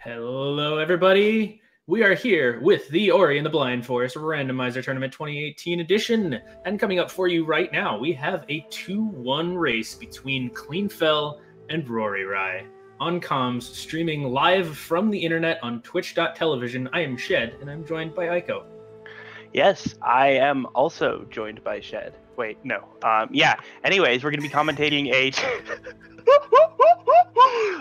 Hello, everybody. We are here with the Ori and the Blind Forest Randomizer Tournament 2018 edition. And coming up for you right now, we have a 2-1 race between Cleanfel and Roryrai. On comms, streaming live from the internet on twitch.tv. I am Shed, and I'm joined by Aiko. Yes, I am also joined by Shed. Wait, no. Anyways, we're going to be commentating a...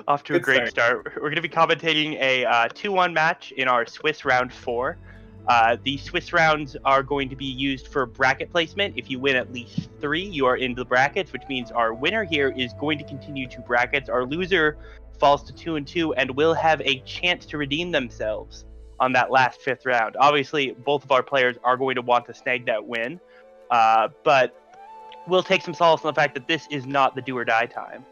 Off to a great start. We're going to be commentating a 2-1 match in our Swiss Round 4. The Swiss rounds are going to be used for bracket placement. If you win at least 3, you are into the brackets, which means our winner here is going to continue to brackets. Our loser falls to 2-2 and will have a chance to redeem themselves on that last 5th round. Obviously, both of our players are going to want to snag that win, but we'll take some solace in the fact that this is not the do-or-die time.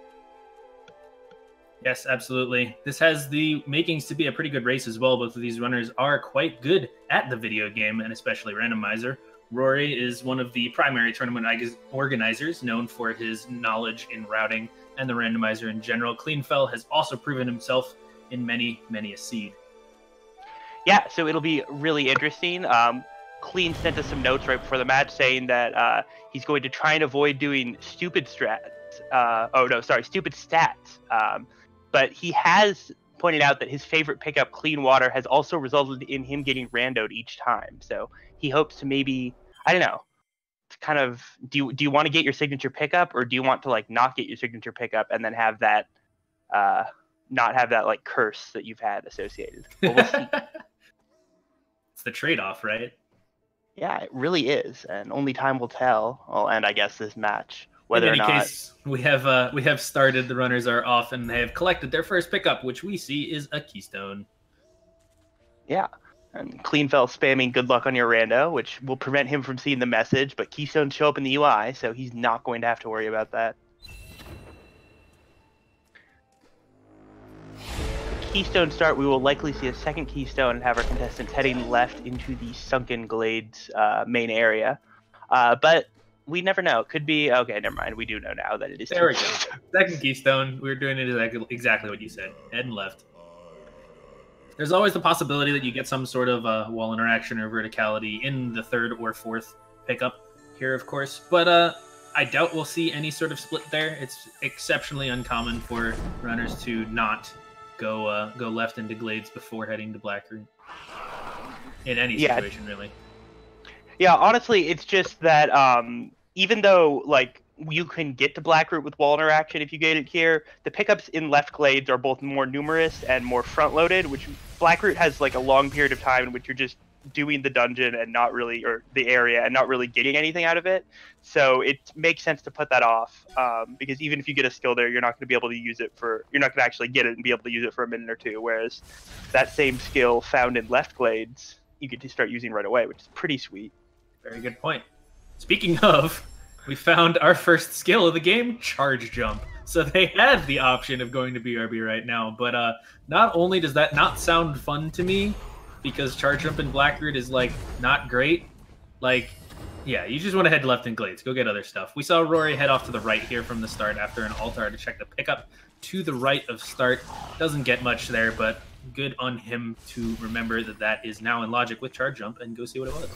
Yes, absolutely. This has the makings to be a pretty good race as well. Both of these runners are quite good at the video game, and especially Randomizer. Rory is one of the primary tournament organizers, known for his knowledge in routing and the Randomizer in general. Cleanfel has also proven himself in many a seed. Yeah, so it'll be really interesting. Clean sent us some notes right before the match saying that he's going to try and avoid doing stupid stupid stats. But he has pointed out that his favorite pickup, Clean Water, has also resulted in him getting randoed each time. So he hopes to maybe, I don't know, kind of, do you want to get your signature pickup, or do you want to like not get your signature pickup and then have that, not have that like curse that you've had associated? Well, we'll see. It's the trade-off, right? Yeah, it really is, and only time will tell. Well, and I guess this match. In any case, we have started. The runners are off, and they have collected their first pickup, which we see is a Keystone. Yeah, and Cleanfel spamming "Good luck on your rando," which will prevent him from seeing the message. But Keystones show up in the UI, so he's not going to have to worry about that. Keystone start, we will likely see a second Keystone and have our contestants heading left into the Sunken Glades main area. But we never know. It could be... Okay, never mind. We do know now that it is... There we go. Second Keystone. We're doing it exactly what you said. Head and left. There's always the possibility that you get some sort of wall interaction or verticality in the 3rd or 4th pickup here, of course. But I doubt we'll see any sort of split there. It's exceptionally uncommon for runners to not go left into Glades before heading to Blackroot. In any situation, really. Yeah, honestly, it's just that even though like you can get to Blackroot with wall interaction if you get it here, the pickups in left Glades are both more numerous and more front-loaded, which Blackroot has like a long period of time in which you're just doing the dungeon and not really, or the area, and not really getting anything out of it. So it makes sense to put that off, because even if you get a skill there, you're not going to be able to use it for, you're not going to actually get it and be able to use it for a minute or two, whereas that same skill found in left Glades, you get to start using right away, which is pretty sweet. Very good point. Speaking of, we found our first skill of the game, Charge Jump. So they had the option of going to BRB right now, but not only does that not sound fun to me, because Charge Jump in Blackroot is, like, not great, like, yeah, you just want to head left in Glades. Go get other stuff. We saw Rory head off to the right here from the start after an altar to check the pickup to the right of start. Doesn't get much there, but good on him to remember that that is now in logic with Charge Jump and go see what it was.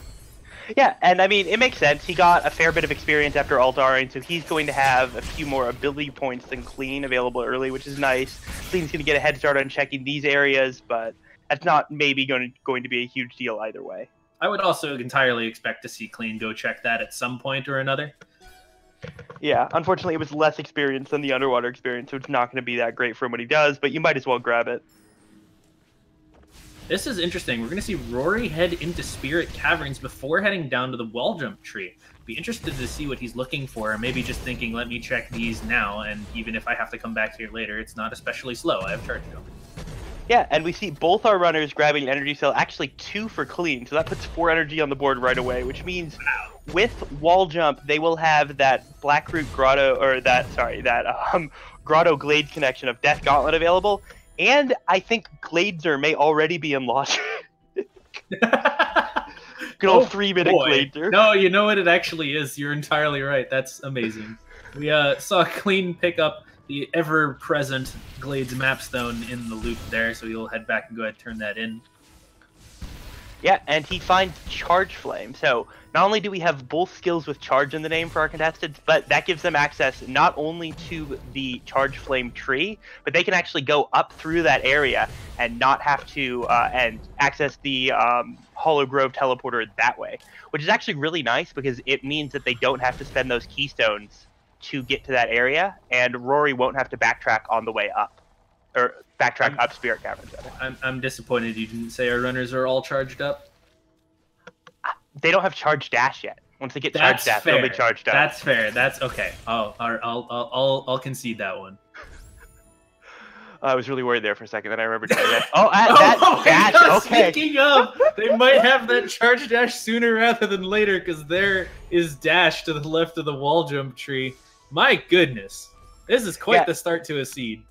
Yeah, and I mean, it makes sense. He got a fair bit of experience after altaring, so he's going to have a few more ability points than Clean available early, which is nice. Clean's going to get a head start on checking these areas, but that's not maybe going to be a huge deal either way. I would also entirely expect to see Clean go check that at some point or another. Yeah, unfortunately it was less experience than the underwater experience, so it's not going to be that great for him when he does, but you might as well grab it. This is interesting. We're going to see Rory head into Spirit Caverns before heading down to the wall jump tree. Be interested to see what he's looking for, or maybe just thinking, let me check these now, and even if I have to come back here later, it's not especially slow. I have Charge Jump. Yeah, and we see both our runners grabbing an energy cell, actually 2 for Clean, so that puts 4 energy on the board right away, which means with wall jump, they will have that Blackroot Grotto, or that Grotto Glades connection of Death Gauntlet available, and I think Gladeser may already be in logic. Good old 3-minute Gladeser. No, you know what it actually is. You're entirely right. That's amazing. We saw Clean pick up the ever-present Glades Mapstone in the loop there, so he'll head back and go ahead and turn that in. Yeah, and he finds Charge Flame. So not only do we have both skills with Charge in the name for our contestants, but that gives them access not only to the Charge Flame tree, but they can actually go up through that area and not have to and access the Hollow Grove teleporter that way, which is actually really nice because it means that they don't have to spend those keystones to get to that area, and Rory won't have to backtrack on the way up. Or backtrack up Spirit Caverns. I'm disappointed you didn't say our runners are all charged up. They don't have Charge Dash yet. Once they get Charge Dash, they'll be charged up. That's fair. That's okay. I'll concede that one. I was really worried there for a second, then I remembered that. Oh, that dash. God, okay. Speaking of, they might have that charge dash sooner rather than later because there is dash to the left of the wall jump tree. My goodness, this is quite the start to a seed.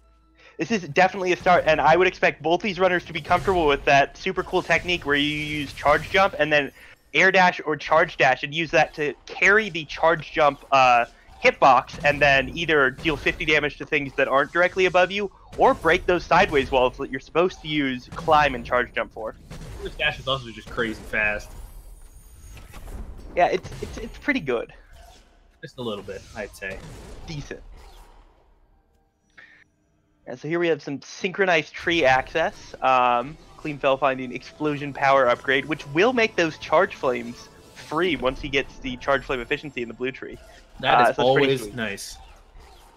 This is definitely a start, and I would expect both these runners to be comfortable with that super cool technique where you use charge jump and then air dash or charge dash and use that to carry the charge jump hitbox and then either deal 50 damage to things that aren't directly above you or break those sideways walls that you're supposed to use climb and charge jump for. This dash is also just crazy fast. Yeah, it's pretty good. Just a little bit, I'd say. Decent. And so here we have some synchronized tree access. Cleanfel finding explosion power upgrade, which will make those charge flames free once he gets the charge flame efficiency in the blue tree. That is always nice.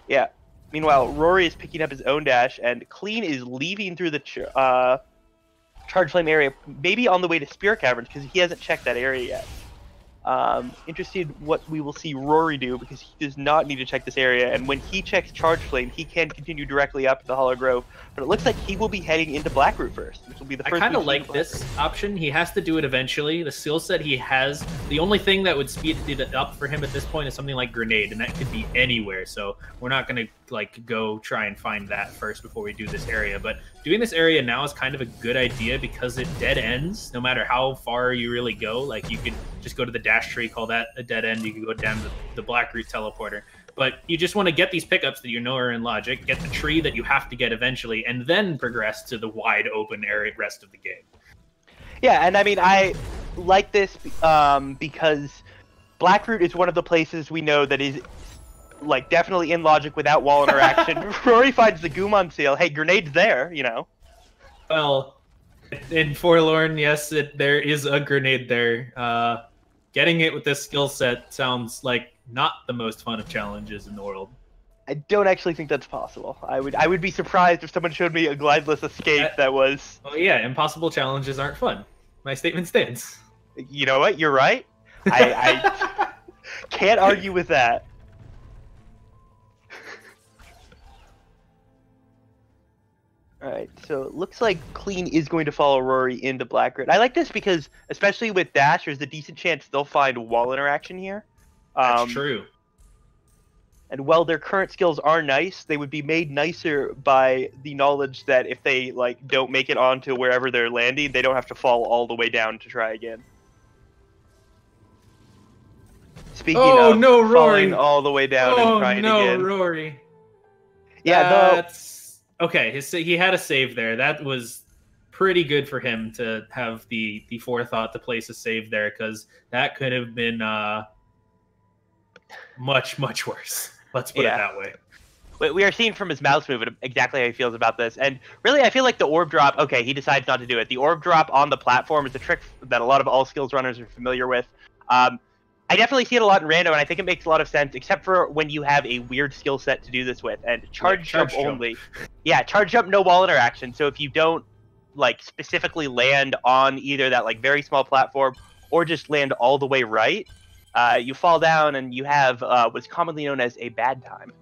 Yeah. Meanwhile, Rory is picking up his own dash, and Clean is leaving through the charge flame area, maybe on the way to Spirit Caverns, because he hasn't checked that area yet. Interested what we will see Rory do, because he does not need to check this area, and when he checks Charge Flame, he can continue directly up to the Hollow Grove, but it looks like he will be heading into Blackroot first, which will be the first. I kind of like this option. He has to do it eventually. The skill set he has, the only thing that would speed it up for him at this point is something like Grenade, and that could be anywhere, so we're not going to like go try and find that first before we do this area, but doing this area now is kind of a good idea because it dead ends no matter how far you really go. Like you could just go to the dash tree, call that a dead end. You can go down to the Blackroot teleporter, but you just want to get these pickups that you know are in logic, get the tree that you have to get eventually, and then progress to the wide open area rest of the game. Yeah, and I mean, I like this because Blackroot is one of the places we know that is like definitely in logic without wall interaction. Rory finds the Goomon seal. Hey, Grenade's there, you know. Well, in Forlorn, yes, there is a grenade there. Getting it with this skill set sounds like not the most fun of challenges in the world. I don't actually think that's possible. I would be surprised if someone showed me a glideless escape that was. Oh yeah, impossible challenges aren't fun. My statement stands. You know what? You're right. I can't argue with that. Alright, so it looks like Clean is going to follow Rory into Blackroot. I like this because, especially with Dash, there's a decent chance they'll find wall interaction here. That's true. And while their current skills are nice, they would be made nicer by the knowledge that if they like don't make it onto wherever they're landing, they don't have to fall all the way down to try again. Speaking of no, Rory. falling all the way down and trying again. Rory. Yeah, that's... Okay, he had a save there. That was pretty good for him to have the forethought to place a save there, because that could have been much, much worse. Let's put it that way. We are seeing from his mouse movement exactly how he feels about this. And really, I feel like the orb drop, okay, he decides not to do it. The orb drop on the platform is a trick that a lot of all skills runners are familiar with. I definitely see it a lot in random, and I think it makes a lot of sense, except for when you have a weird skill set to do this with. And charge jump only. Yeah, charge jump, no wall interaction. So if you don't like specifically land on either that like very small platform or just land all the way right, you fall down and you have what's commonly known as a bad time.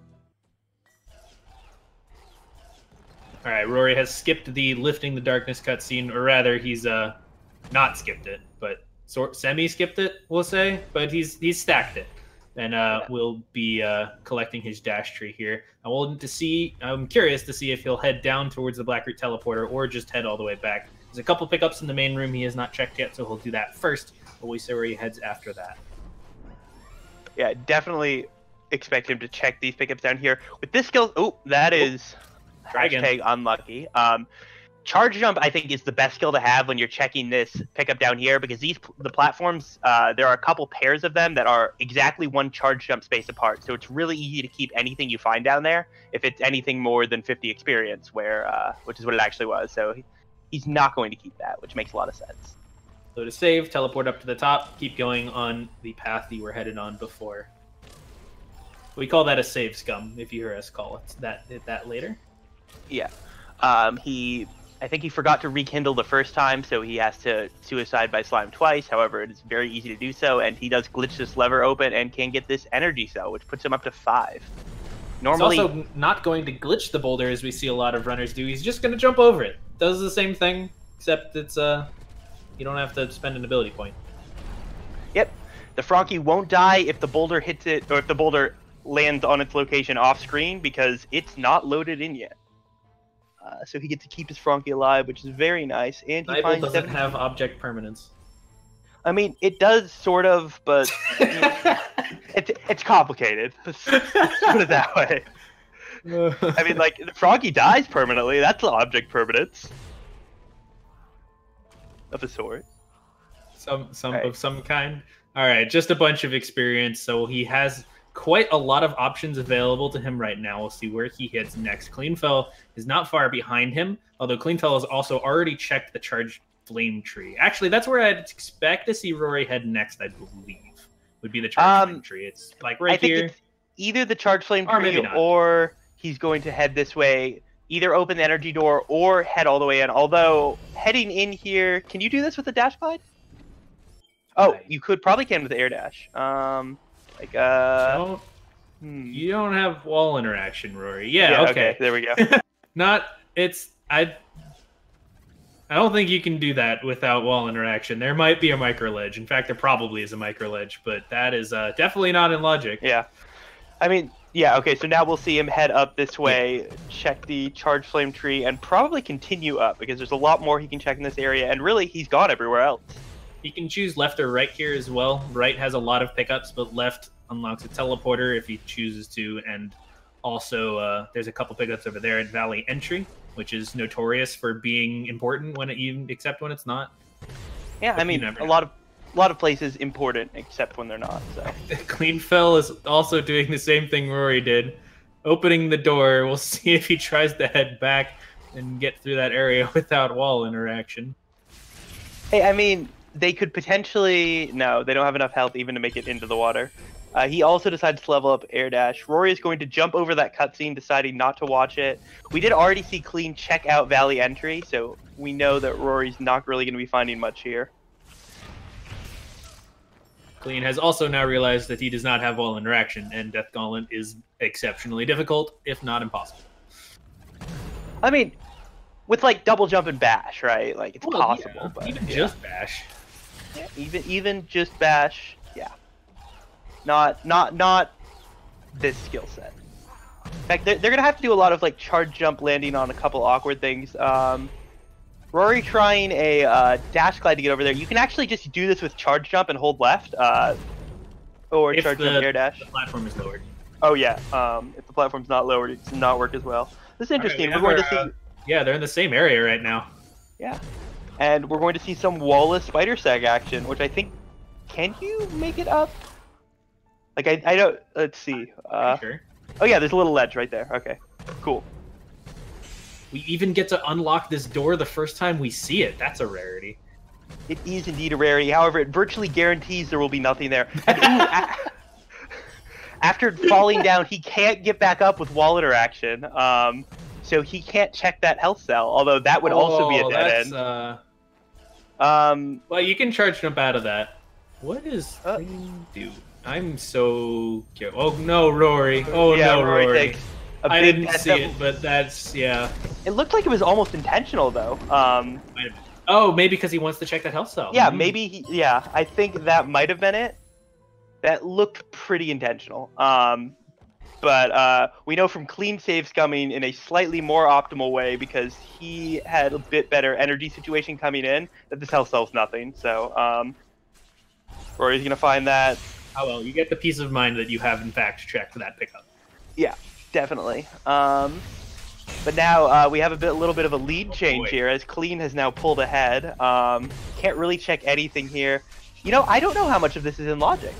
All right, Rory has skipped the lifting the darkness cutscene, or rather, he's not skipped it, but semi-skipped it, we'll say. But he's stacked it, and we'll be collecting his dash tree here. I'm curious to see if he'll head down towards the Blackroot teleporter or just head all the way back. There's a couple pickups in the main room he has not checked yet, so he'll do that first. But we see where he heads after that. Yeah, definitely expect him to check these pickups down here. With this skill, oh, that is Dragon. hashtag unlucky. Charge jump, I think, is the best skill to have when you're checking this pickup down here, because the platforms, there are a couple pairs of them that are exactly one charge jump space apart. So it's really easy to keep anything you find down there if it's anything more than 50 experience, which is what it actually was. So he's not going to keep that, which makes a lot of sense. So to save, teleport up to the top, keep going on the path you were headed on before. We call that a save scum, if you hear us call it that later. Yeah. I think he forgot to rekindle the first time, so he has to suicide by slime twice. However, it is very easy to do so, and he does glitch this lever open and can get this energy cell, which puts him up to 5. Normally, he's also not going to glitch the boulder as we see a lot of runners do. He's just going to jump over it. Does the same thing, except it's you don't have to spend an ability point. Yep. The Frankie won't die if the boulder hits it, or if the boulder lands on its location off screen, because it's not loaded in yet. So he gets to keep his Frankie alive, which is very nice. And he finds doesn't have object permanence. I mean, it does sort of, but it's complicated. Let's put it that way. I mean, like, the Froggy dies permanently. That's object permanence of a sort. Some of some kind. All right, just a bunch of experience. So he has quite a lot of options available to him right now. We'll see where he hits next. Cleanfel is not far behind him, although Cleanfel has also already checked the charged flame tree. Actually, that's where I'd expect to see Rory head next, I believe, would be the charged flame tree. It's like right here. It's either the charged flame tree or he's going to head this way, either open the energy door or head all the way in. Although, heading in here, can you do this with the dash glide? Oh, you probably can with the air dash. You don't have wall interaction, Rory. Yeah, okay. There we go. I don't think you can do that without wall interaction. There might be a micro ledge. In fact, there probably is a micro ledge, but that is definitely not in logic. Yeah. I mean, yeah, okay, so now we'll see him head up this way, check the charged flame tree, and probably continue up, because there's a lot more he can check in this area, and really, he's gone everywhere else. He can choose left or right here as well. Right has a lot of pickups, but left unlocks a teleporter if he chooses to, and also there's a couple pickups over there at Valley Entry, which is notorious for being important except when it's not. Yeah, I mean, a lot of places important except when they're not. So Cleanfel is also doing the same thing Rory did, opening the door. We'll see if he tries to head back and get through that area without wall interaction. Hey, I mean, they could potentially... No, they don't have enough health even to make it into the water. He also decides to level up air dash. Rory is going to jump over that cutscene, deciding not to watch it. We did already see Clean check out Valley Entry, so we know that Rory's not really going to be finding much here. Clean has also now realized that he does not have wall interaction, and Death Gauntlet is exceptionally difficult, if not impossible. I mean, with like double jump and bash, right? Like it's possible, yeah. But even just bash. Yeah, even just bash, yeah. Not this skill set. In fact, they're gonna have to do a lot of like charge jump landing on a couple awkward things. Rory trying a dash glide to get over there. You can actually just do this with charge jump and hold left, or if charge jump air dash. The platform is lowered. Oh yeah, if the platform's not lowered, it does not work as well. This is interesting. We're going to see. Yeah, they're in the same area right now. Yeah, and we're going to see some wallless spider sag action, which I think. Can you make it up? Like I don't. Let's see. Sure. Oh yeah, there's a little ledge right there. Okay, cool. We even get to unlock this door the first time we see it. That's a rarity. It is indeed a rarity. However, it virtually guarantees there will be nothing there. And, after falling down, he can't get back up with wall interaction. So he can't check that health cell. Although that would also be a dead end. Well, you can charge jump out of that. What does Clean do? I'm so curious. Oh no, Rory. Oh yeah, no, Rory. I didn't see it, but that's, yeah. It looked like it was almost intentional, though. Oh, maybe because he wants to check that health cell. Yeah, maybe. Yeah, I think that might have been it. That looked pretty intentional. But we know from Clean saves coming in a slightly more optimal way, because he had a bit better energy situation coming in, that this health cell's nothing. So Rory's going to find that. Oh well, you get the peace of mind that you have in fact checked that pickup. Yeah, definitely. But now we have a little bit of a lead change here, as Clean has now pulled ahead. Can't really check anything here. You know, I don't know how much of this is in logic.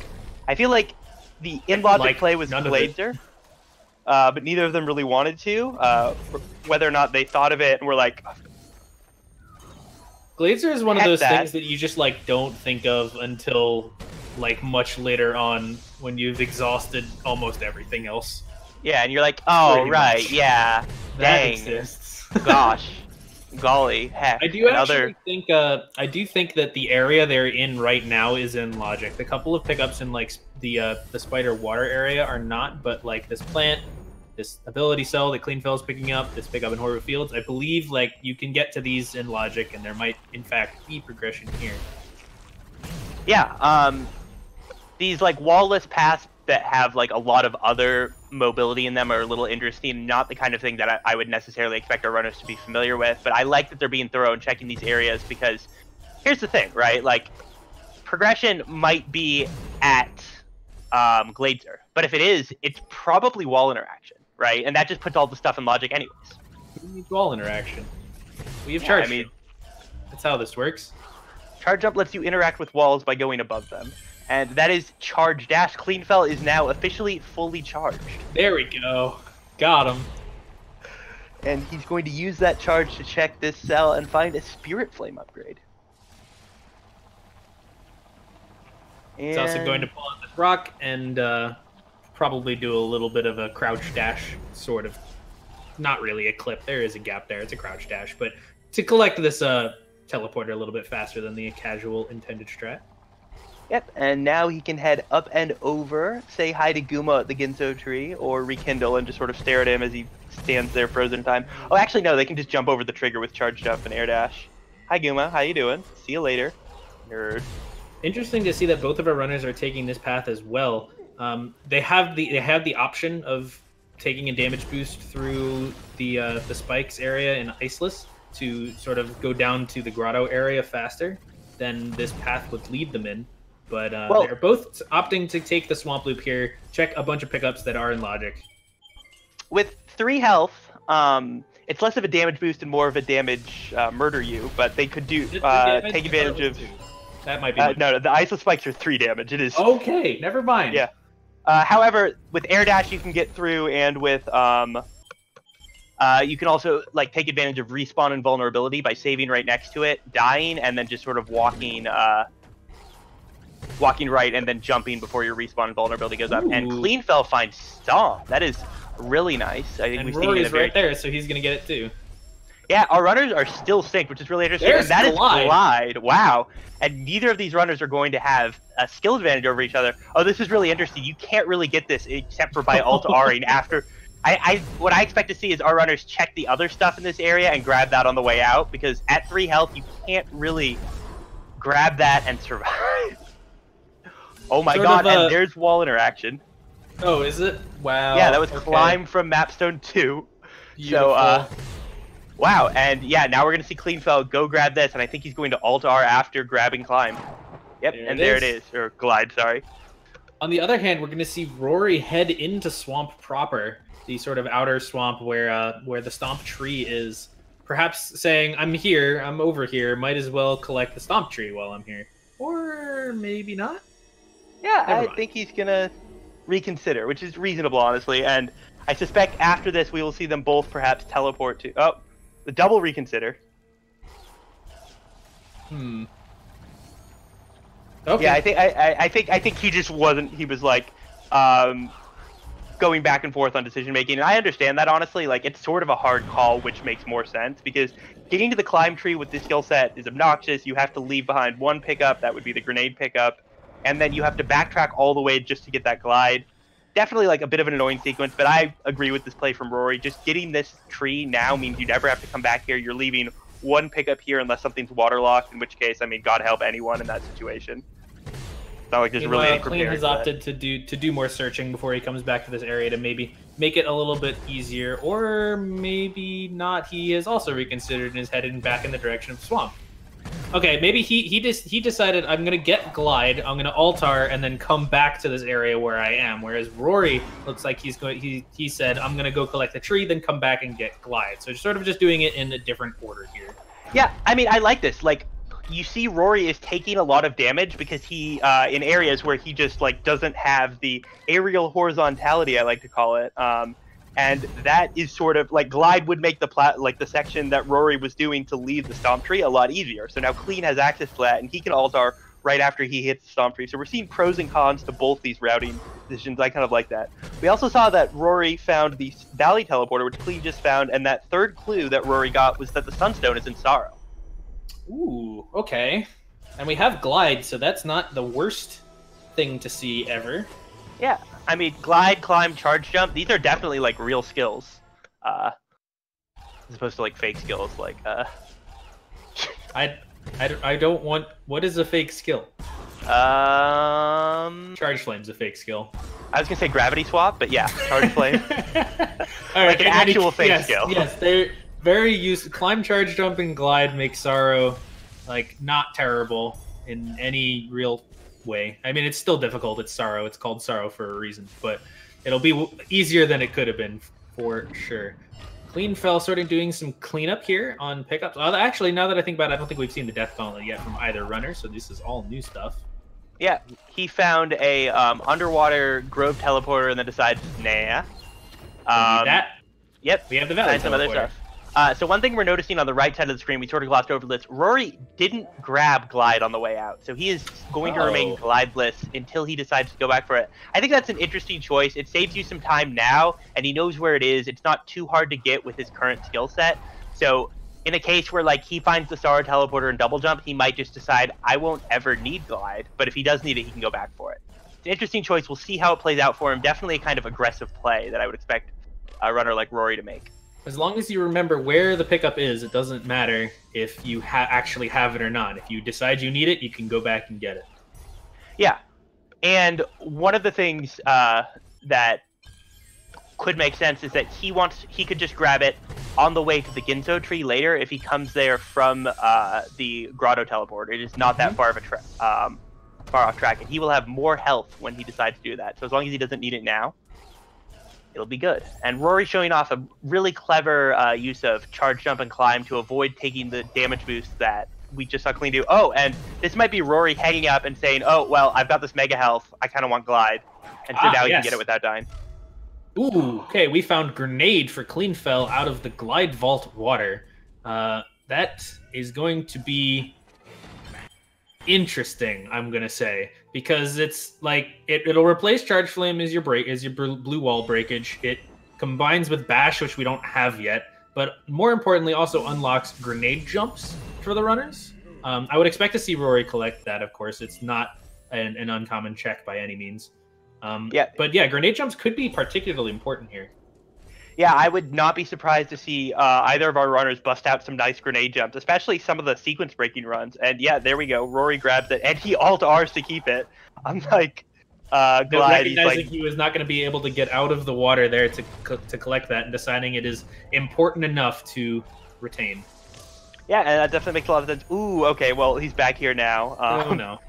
I feel like the in-logic play was Glazer, but neither of them really wanted to. Whether or not they thought of it and were like... Glazer is one of those things that you just, like, don't think of until, like, much later on when you've exhausted almost everything else. Yeah, and you're like, oh, right, yeah, that dang. exists. Gosh. Golly, heck. I do actually think I do think that the area they're in right now is in logic. The couple of pickups in like the spider water area are not, but like this plant, this ability cell that Cleanfel is picking up, this pickup in Horror Fields, I believe like you can get to these in logic, and there might in fact be progression here. Yeah, these like wall-less paths that have like a lot of other mobility in them are a little interesting, not the kind of thing that I would necessarily expect our runners to be familiar with, but I like that they're being thorough and checking these areas, because here's the thing, right? Like, progression might be at Glazer, but if it is, it's probably wall interaction, right? And that just puts all the stuff in logic anyways. We need wall interaction. We have charge. I mean, that's how this works. Charge jump lets you interact with walls by going above them. And that is charge dash. Cleanfel is now officially fully charged. There we go. Got him. And he's going to use that charge to check this cell and find a Spirit Flame upgrade. He's also going to pull out this rock and probably do a little bit of a crouch dash, sort of. Not really a clip. There is a gap there. It's a crouch dash. But to collect this teleporter a little bit faster than the casual intended strat. Yep, and now he can head up and over, say hi to Guma at the Ginso tree, or rekindle and just sort of stare at him as he stands there frozen in time. Oh, actually, no, they can just jump over the trigger with charge jump and air dash. Hi, Guma, how you doing? See you later. Nerd. Interesting to see that both of our runners are taking this path as well. They have the option of taking a damage boost through the spikes area in Iceless to sort of go down to the grotto area faster than this path would lead them in. But they're both opting to take the swamp loop here, check a bunch of pickups that are in logic. With 3 health, it's less of a damage boost and more of a damage murder you, but they could do take advantage of... That might be... no, the Iceless spikes are 3 damage. It is... Okay, never mind. Yeah. However, with air dash you can get through, and with... you can also like take advantage of respawn and vulnerability by saving right next to it, dying, and then just sort of walking right and then jumping before your respawn and vulnerability goes up. Ooh. And Cleanfel finds Stomp. That is really nice. I think we've seen it right there, so he's gonna get it too. Yeah, our runners are still synced, which is really interesting. There's and that Glide. Is Glide. Wow. And neither of these runners are going to have a skill advantage over each other. Oh, this is really interesting. You can't really get this except for by alt-Ring after. What I expect to see is our runners check the other stuff in this area and grab that on the way out, because at 3 health you can't really grab that and survive. Oh my god, and there's wall interaction. Oh, is it? Wow. Yeah, that was Climb from Mapstone 2. Beautiful. So, wow, and yeah, now we're going to see Cleanfel go grab this, and I think he's going to Alt-R after grabbing Climb. Yep, there it is. Or Glide, sorry. On the other hand, we're going to see Rory head into Swamp proper, the sort of outer swamp where the Stomp tree is. Perhaps saying, I'm here, I'm over here, might as well collect the Stomp tree while I'm here. Or maybe not? Yeah, I think he's going to reconsider, which is reasonable, honestly. And I suspect after this, we will see them both perhaps teleport to... Oh, the double reconsider. Okay. Yeah, I think he just wasn't... He was like... going back and forth on decision making, and I understand that, honestly. Like, it's sort of a hard call, which makes more sense, because getting to the climb tree with this skill set is obnoxious. You have to leave behind 1 pickup, that would be the grenade pickup, and then you have to backtrack all the way just to get that glide. Definitely like a bit of an annoying sequence, but I agree with this play from Rory. Just getting this tree now means you never have to come back here. You're leaving 1 pickup here unless something's waterlocked, in which case, I mean, God help anyone in that situation. Not like there's really any Clean has opted to do more searching before he comes back to this area to maybe make it a little bit easier, or maybe not. He has also reconsidered and is heading back in the direction of Swamp. Okay, maybe he decided I'm gonna get glide, I'm gonna altar, and then come back to this area where I am. Whereas Rory looks like he said I'm gonna go collect the tree, then come back and get glide. So sort of just doing it in a different order here. Yeah, I mean, I like this. Like, you see Rory is taking a lot of damage because he in areas where he just like doesn't have the aerial horizontality, I like to call it. And that is sort of like glide would make the section that Rory was doing to leave the stomp tree a lot easier. So now Clean has access to that, and he can altar right after he hits the stomp tree. So we're seeing pros and cons to both these routing decisions. I kind of like that. We also saw that Rory found the Valley Teleporter, which Clean just found, and that third clue that Rory got was that the Sunstone is in Sorrow. Ooh, okay. And we have glide, so that's not the worst thing to see ever. Yeah, I mean, glide, climb, charge jump, these are definitely like real skills. As opposed to like fake skills, like I don't want. What is a fake skill? Charge flame's a fake skill. I was gonna say gravity swap, but yeah, charge flame. All right, like an actual fake skill. Yes, they're very used. Climb, charge, jump, and glide make Sorrow like not terrible in any real way. I mean, it's still difficult. It's Sorrow. It's called Sorrow for a reason, but it'll be easier than it could have been for sure. Cleanfel sort of doing some cleanup here on pickups. Actually, now that I think about it, I don't think we've seen the Death Gauntlet yet from either runner, so this is all new stuff. Yeah, he found a underwater Grove Teleporter and then decided, nah. That? Yep. We have the Valley and some other stuff. So one thing we're noticing on the right side of the screen, we sort of glossed over this, Rory didn't grab glide on the way out. So he is going to remain glideless until he decides to go back for it. I think that's an interesting choice. It saves you some time now, and he knows where it is. It's not too hard to get with his current skill set. So in a case where like he finds the Sorrow Teleporter and double jump, he might just decide, I won't ever need glide. But if he does need it, he can go back for it. It's an interesting choice. We'll see how it plays out for him. Definitely a kind of aggressive play that I would expect a runner like Rory to make. As long as you remember where the pickup is, it doesn't matter if you actually have it or not. If you decide you need it, you can go back and get it. Yeah. And one of the things that could make sense is that he could just grab it on the way to the Ginso tree later if he comes there from the Grotto Teleport. It is not that far off track, and he will have more health when he decides to do that. So as long as he doesn't need it now, it'll be good. And Rory showing off a really clever use of charge, jump, and climb to avoid taking the damage boost that we just saw Clean do. Oh, and this might be Rory hanging up and saying, oh, well, I've got this mega health. I kind of want glide. And so now he can get it without dying. Ooh, okay, we found Grenade for Cleanfel out of the Glide Vault water. That is going to be interesting, I'm gonna say, because it's like it'll replace Charge Flame as your blue wall breakage. It combines with Bash, which we don't have yet, but more importantly, also unlocks grenade jumps for the runners. I would expect to see Rory collect that. Of course, it's not an uncommon check by any means. But yeah, grenade jumps could be particularly important here. Yeah, I would not be surprised to see either of our runners bust out some nice grenade jumps, especially some of the sequence breaking runs. And yeah, there we go. Rory grabs it, and he alt-Rs to keep it. I'm like, glide. Recognizing he was not going to be able to get out of the water there to collect that, and deciding it is important enough to retain. Yeah, and that definitely makes a lot of sense. Ooh, okay, well, he's back here now. Oh, no.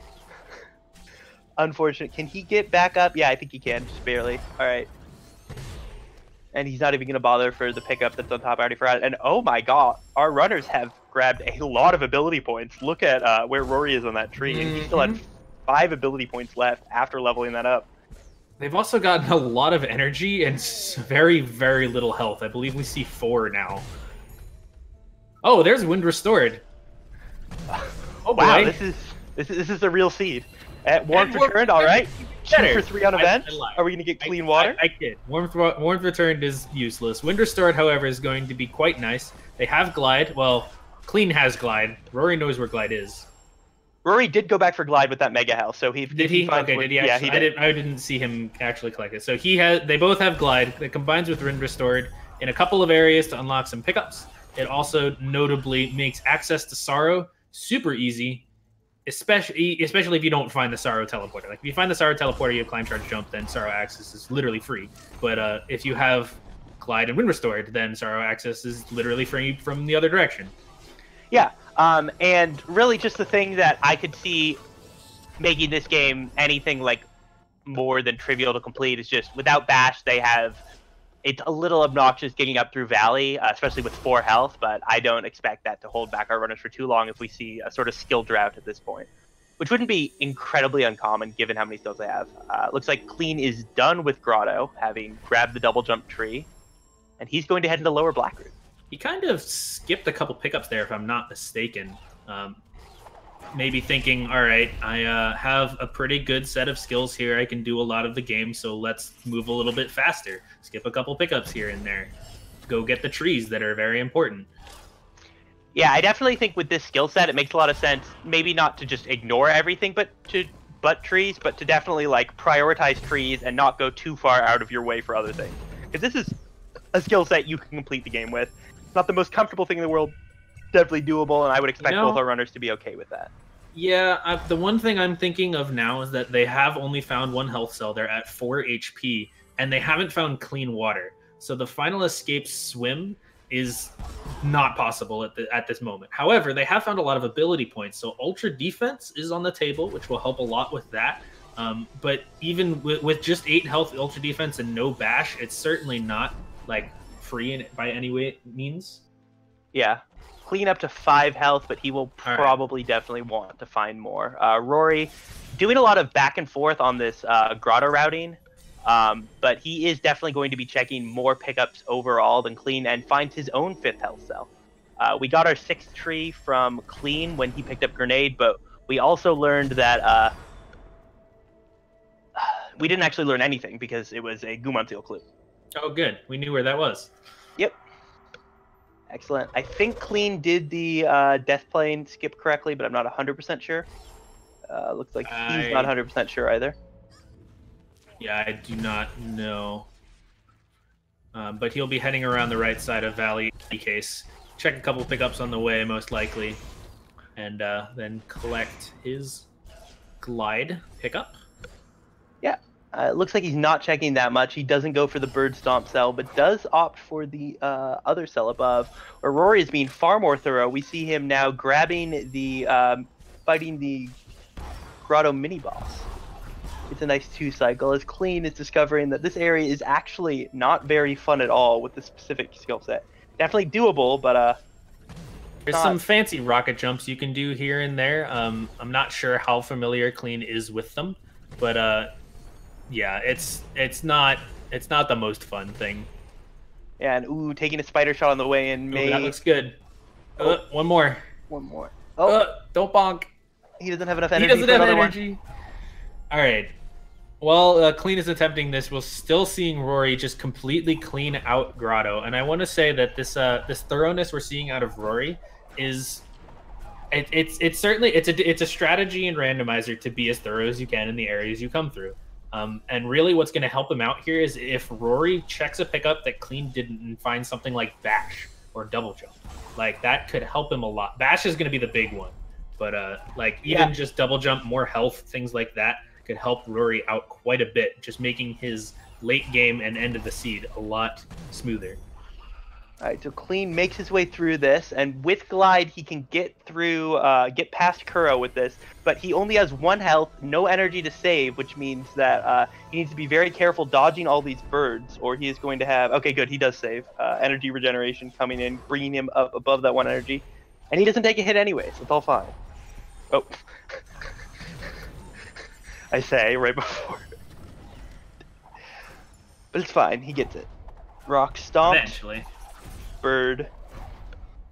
Unfortunate. Can he get back up? Yeah, I think he can, just barely. All right. And he's not even going to bother for the pickup that's on top. I already forgot. And oh my god, our runners have grabbed a lot of ability points. Look at where Rory is on that tree. And he still had 5 ability points left after leveling that up. They've also gotten a lot of energy and very, very little health. I believe we see 4 now. Oh, there's Wind Restored. Oh wow, this is the real seed. At Warmth Returned, all right. 2 for 3 on events. Are we going to get clean water? I kid. Warmth Returned is useless. Wind Restored, however, is going to be quite nice. They have Glide. Well, Clean has Glide. Rory knows where Glide is. Rory did go back for Glide with that Mega Health. So did he? Okay, did he actually? Yeah, he did. I didn't see him actually collect it. So they both have Glide. That combines with Wind Restored in a couple of areas to unlock some pickups. It also notably makes access to Sorrow super easy. Especially if you don't find the Sorrow Teleporter. Like, if you find the Sorrow Teleporter, you have Climb, Charge, Jump, then Sorrow Access is literally free. But if you have Glide and Wind Restored, then Sorrow Access is literally free from the other direction. Yeah, And really just the thing that I could see making this game anything like more than trivial to complete is just without Bash, it's a little obnoxious getting up through Valley, especially with 4 health, but I don't expect that to hold back our runners for too long if we see a sort of skill drought at this point, which wouldn't be incredibly uncommon given how many skills they have. Looks like Clean is done with Grotto, having grabbed the double jump tree, and he's going to head into lower Blackroot. He kind of skipped a couple pickups there, if I'm not mistaken. Maybe thinking, all right, I have a pretty good set of skills here. I can do a lot of the game, so let's move a little bit faster. Skip a couple pickups here and there. Go get the trees that are very important. Yeah, I definitely think with this skill set, it makes a lot of sense. Maybe not to just ignore everything but trees, but to definitely like prioritize trees and not go too far out of your way for other things. Because this is a skill set you can complete the game with. It's not the most comfortable thing in the world. Definitely doable, and I would expect both our runners to be okay with that. Yeah, the one thing I'm thinking of now is that they have only found 1 health cell. They're at 4 HP, and they haven't found clean water. So the final escape swim is not possible at this moment. However, they have found a lot of ability points. So Ultra Defense is on the table, which will help a lot with that. But even with just 8 health, Ultra Defense, and no Bash, it's certainly not like free by any means. Yeah. Clean up to 5 health, but he will probably definitely want to find more. Rory doing a lot of back and forth on this grotto routing, but he is definitely going to be checking more pickups overall than Clean and finds his own 5th health cell. We got our 6th tree from Clean when he picked up Grenade, but we also learned that we didn't actually learn anything because it was a Gumantil clue. Oh, good. We knew where that was. Yep. Excellent. I think Clean did the Death Plane skip correctly, but I'm not 100% sure. Looks like he's not 100% sure either. Yeah, I do not know. But he'll be heading around the right side of Valley in case. Check a couple pickups on the way, most likely. And then collect his glide pickup. Yeah. It looks like he's not checking that much. He doesn't go for the bird stomp cell, but does opt for the other cell above, where Rory is being far more thorough. We see him now grabbing the, fighting the Grotto mini-boss. It's a nice 2-cycle, as Clean is discovering that this area is actually not very fun at all with this specific skill set. Definitely doable, but there's some fancy rocket jumps you can do here and there. I'm not sure how familiar Clean is with them, but yeah, it's not the most fun thing. Yeah, and taking a spider shot on the way in. That looks good. One more. One more. Oh, don't bonk. He doesn't have enough energy. He doesn't have energy. All right. While Clean is attempting this, we're still seeing Rory just completely clean out Grotto, and I want to say that this thoroughness we're seeing out of Rory is. It's certainly it's a strategy in Randomizer to be as thorough as you can in the areas you come through. And really what's going to help him out here is if Rory checks a pickup that Clean didn't and finds something like Bash or Double Jump. Like, that could help him a lot. Bash is going to be the big one. But, even just Double Jump, more health, things like that could help Rory out quite a bit, just making his late game and end of the seed a lot smoother. All right, so Clean makes his way through this, and with Glide, he can get through, get past Kuro with this, but he only has 1 health, no energy to save, which means that he needs to be very careful dodging all these birds, or he is going to have, okay, good, he does save. Energy regeneration coming in, bringing him up above that 1 energy, and he doesn't take a hit anyways, it's all fine. Oh. I say, right before. But it's fine, he gets it. Rock stomped. Eventually. Bird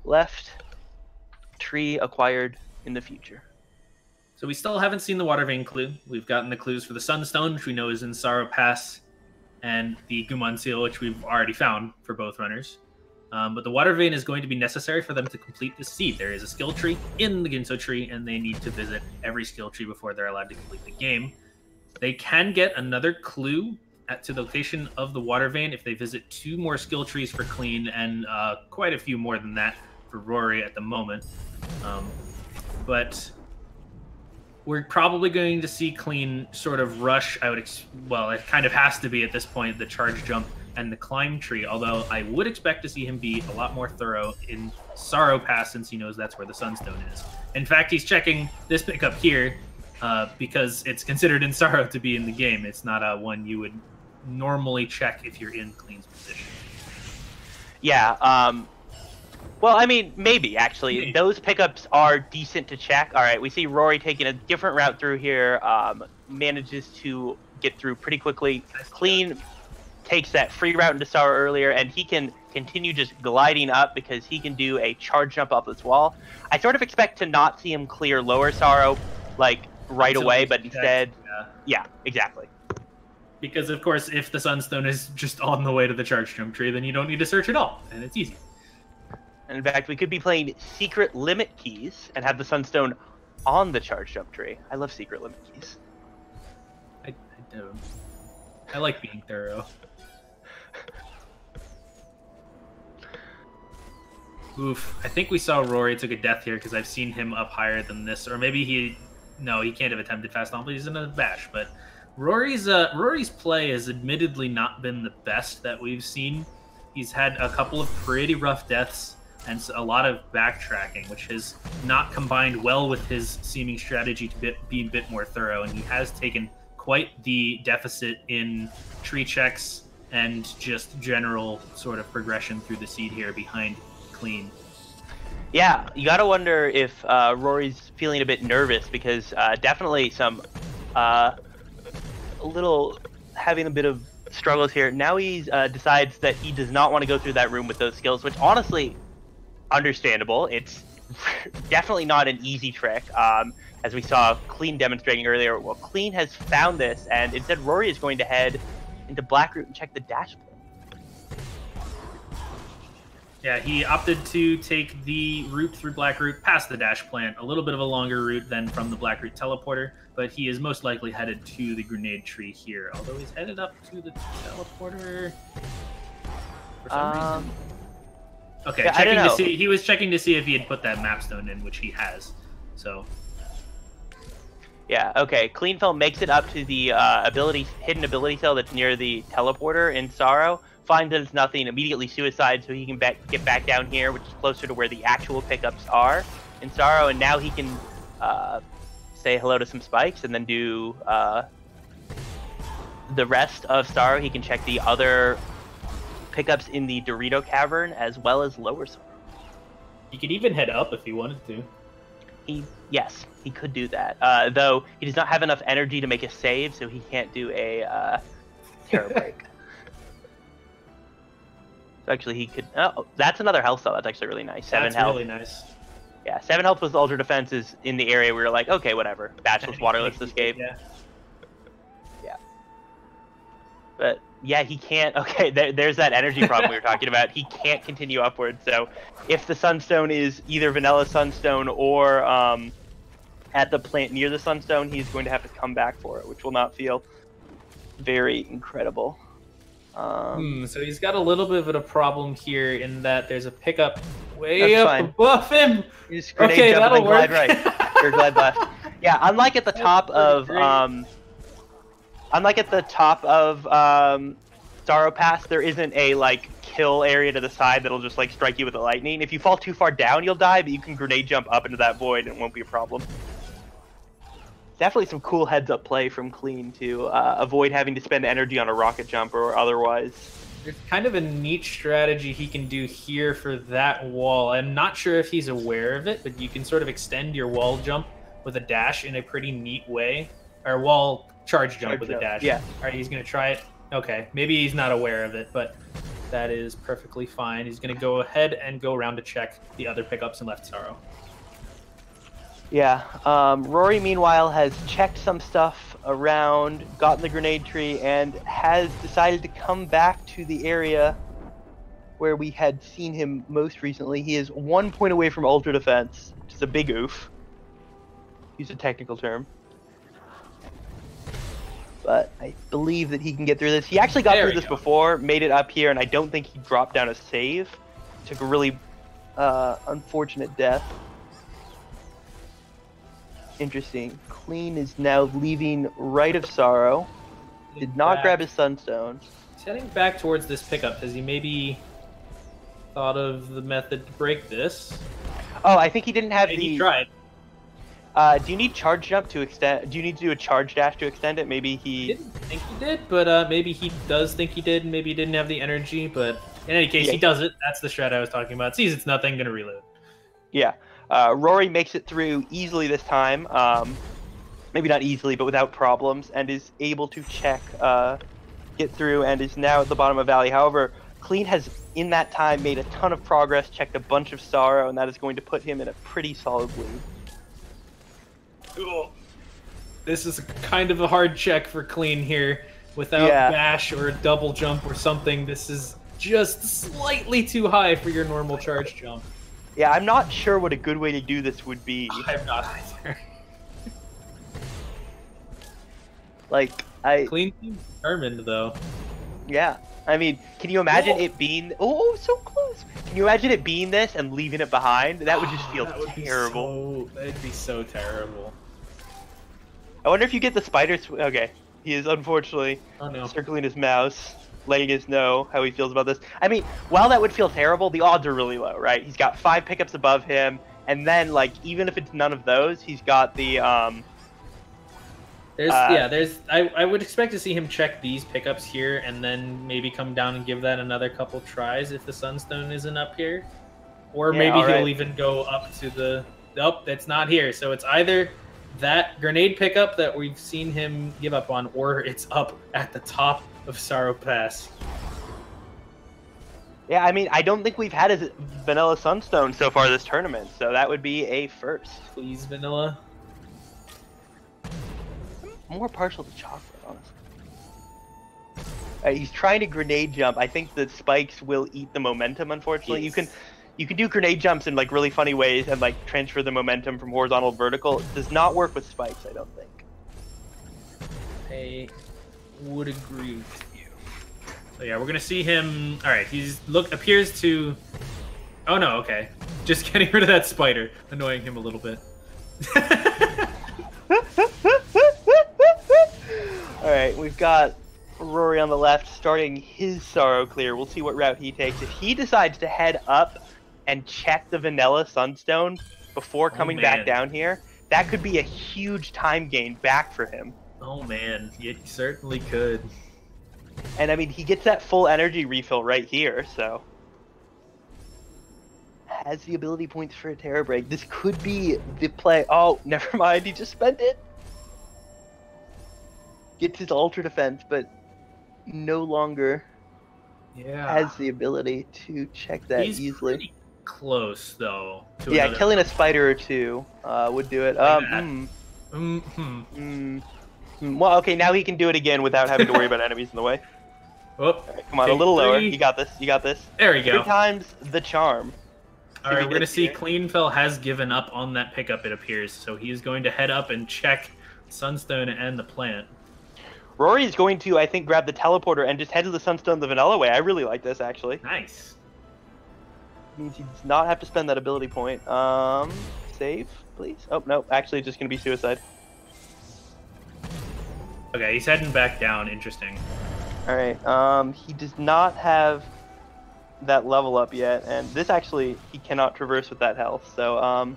left, tree acquired in the future. So we still haven't seen the water vein clue. We've gotten the clues for the Sunstone, which we know is in Sorrow Pass, and the Gumon Seal, which we've already found for both runners. But the water vein is going to be necessary for them to complete the seed. There is a skill tree in the Ginso tree, and they need to visit every skill tree before they're allowed to complete the game. They can get another clue to the location of the water vein if they visit 2 more skill trees for Clean and quite a few more than that for Rory at the moment. But we're probably going to see Clean sort of rush out. Well, it kind of has to be at this point, the charge jump and the climb tree, although I would expect to see him be a lot more thorough in Sorrow Pass since he knows that's where the Sunstone is. In fact, he's checking this pickup here because it's considered in Sorrow to be in the game. It's not one you would normally check if you're in Clean's position. Yeah, well, I mean, maybe, actually. Maybe. Those pickups are decent to check. All right, we see Rory taking a different route through here, manages to get through pretty quickly. Clean takes that free route into Sorrow earlier, and he can continue just gliding up because he can do a charge jump up this wall. I sort of expect to not see him clear lower Sorrow, like, right away, but instead... Yeah, exactly. Because, of course, if the Sunstone is just on the way to the charge jump tree, then you don't need to search at all, and it's easy. In fact, we could be playing secret limit keys and have the Sunstone on the charge jump tree. I love secret limit keys. I don't. I like being thorough. Oof. I think we saw Rory took a death here because I've seen him up higher than this. Or maybe he... No, he can't have attempted fast on, but he's in a bash. But Rory's play has admittedly not been the best that we've seen. He's had a couple of pretty rough deaths and a lot of backtracking, which has not combined well with his seeming strategy to be a bit more thorough, and he has taken quite the deficit in tree checks and just general sort of progression through the seed here behind Clean. Yeah, you gotta wonder if Rory's feeling a bit nervous because definitely some having a bit of struggles here. Now he decides that he does not want to go through that room with those skills, which honestly, understandable. It's definitely not an easy trick. As we saw Clean demonstrating earlier, well, Clean has found this, and instead Rory is going to head into Blackroot and check the dash plan. Yeah, he opted to take the route through Blackroot past the dash plant, a little bit of a longer route than from the Blackroot teleporter, but he is most likely headed to the grenade tree here, although he's headed up to the teleporter for some reason. Okay, yeah, checking to see. He was checking to see if he had put that mapstone in, which he has. So. Yeah. Okay. Cleanfel makes it up to the hidden ability cell that's near the teleporter in Sorrow. Finds that it's nothing. Immediately suicide, so he can get back down here, which is closer to where the actual pickups are in Sorrow. And now he can say hello to some spikes and then do the rest of Sorrow. He can check the other pickups in the Dorito Cavern as well as lower Sorrow. He could even head up if he wanted to. Yes, he could do that. Though he does not have enough energy to make a save, so he can't do a terror break. So actually, he could. Oh, that's another health cell. That's actually really nice. 7 health. That's really nice. Yeah, 7 health with Ultra Defense is in the area we were like, okay, whatever. Batchless, Waterless escape. Yeah. Yeah. But yeah, he can't. Okay, there's that energy problem we were talking about. He can't continue upwards. So if the Sunstone is either Vanilla Sunstone or at the plant near the Sunstone, he's going to have to come back for it, which will not feel very incredible. So he's got a little bit of a problem here in that there's a pickup way up above him. Okay, that'll work. Glide right. Or glide left. Yeah, unlike at the top of Sorrow Pass, there isn't a like kill area to the side that'll just like strike you with the lightning. If you fall too far down, you'll die, but you can grenade jump up into that void and it won't be a problem. Definitely some cool heads-up play from Clean to avoid having to spend energy on a rocket jump or otherwise. There's kind of a neat strategy he can do here for that wall. I'm not sure if he's aware of it, but you can sort of extend your wall jump with a dash in a pretty neat way. Or wall charge jump with a dash. Yeah. All right, he's going to try it. Okay, maybe he's not aware of it, but that is perfectly fine. He's going to go ahead and go around to check the other pickups in left Sorrow. Yeah, Rory, meanwhile, has checked some stuff around, gotten the grenade tree, and has decided to come back to the area where we had seen him most recently. He is 1 point away from Ultra Defense, which is a big oof. Use a technical term. But I believe that he can get through this. He actually got through this before, made it up here, and I don't think he dropped down a save. Took a really unfortunate death. Interesting. Clean is now leaving right of Sorrow. Did not grab his Sunstone. heading back towards this pickup. Has he maybe thought of the method to break this? Oh, I think he didn't have He tried. Do you need charge jump to extend? Do you need to do a charge dash to extend it? Maybe he didn't think he did, but maybe he does think he did. Maybe he didn't have the energy, but in any case, he does it. That's the strat I was talking about. Sees it's nothing, gonna reload. Yeah. Rory makes it through easily this time. Maybe not easily, but without problems, and is able to check, get through, and is now at the bottom of Valley. However, Clean has, in that time, made a ton of progress, checked a bunch of Sorrow, and that is going to put him in a pretty solid lead. Cool. This is kind of a hard check for Clean here. Without bash or a double jump or something, this is just slightly too high for your normal charge jump. Yeah, I'm not sure what a good way to do this would be. I'm not either. Clean seems determined, though. Yeah. I mean, can you imagine it being... Oh, so close! Can you imagine it being this and leaving it behind? That would just feel terrible. That'd be so terrible. I wonder if you get the spider... Okay. He is unfortunately circling his mouse, letting us know how he feels about this. I mean, while that would feel terrible, the odds are really low, right? He's got 5 pickups above him, and then, like, even if it's none of those, he's got the, I would expect to see him check these pickups here and then maybe come down and give that another couple tries if the Sunstone isn't up here. Or maybe he'll even go up to the... Nope, that's not here. So it's either that grenade pickup that we've seen him give up on, or it's up at the top of Sorrow Pass. Yeah, I mean, I don't think we've had a Vanilla Sunstone so far this tournament, so that would be a first. Please, Vanilla. More partial to chocolate, honestly. He's trying to grenade jump. I think the spikes will eat the momentum, unfortunately. Yes. You can do grenade jumps in like really funny ways and like transfer the momentum from horizontal to vertical. It does not work with spikes, I don't think. I would agree with you. So yeah, we're gonna see him. All right, appears to. Oh no, okay. Just getting rid of that spider, annoying him a little bit. All right, we've got Rory on the left starting his Sorrow clear. We'll see what route he takes. If he decides to head up and check the Vanilla Sunstone before coming back down here, that could be a huge time gain back for him. Oh man, it certainly could. And I mean, he gets that full energy refill right here, so... Has the ability points for a Terror Break. This could be the play. Oh, never mind, he just spent it. Gets his Ultra Defense, but no longer has the ability to check that easily. Pretty close, though. Yeah, killing a spider or two would do it. Well, okay, now he can do it again without having to worry about enemies in the way. Oh, right, come on, a little lower. You got this. You got this. There we go. 3 times the charm. All right, we're going to see Cleanfel has given up on that pickup, it appears. So he's going to head up and check Sunstone and the plant. Rory is going to, I think, grab the teleporter and just head to the Sunstone the vanilla way. I really like this, actually. Nice. Means he does not have to spend that ability point. Save, please. Oh, no, actually, it's just going to be suicide. Okay, he's heading back down. Interesting. All right, he does not have that level up yet, and this actually, he cannot traverse with that health, so,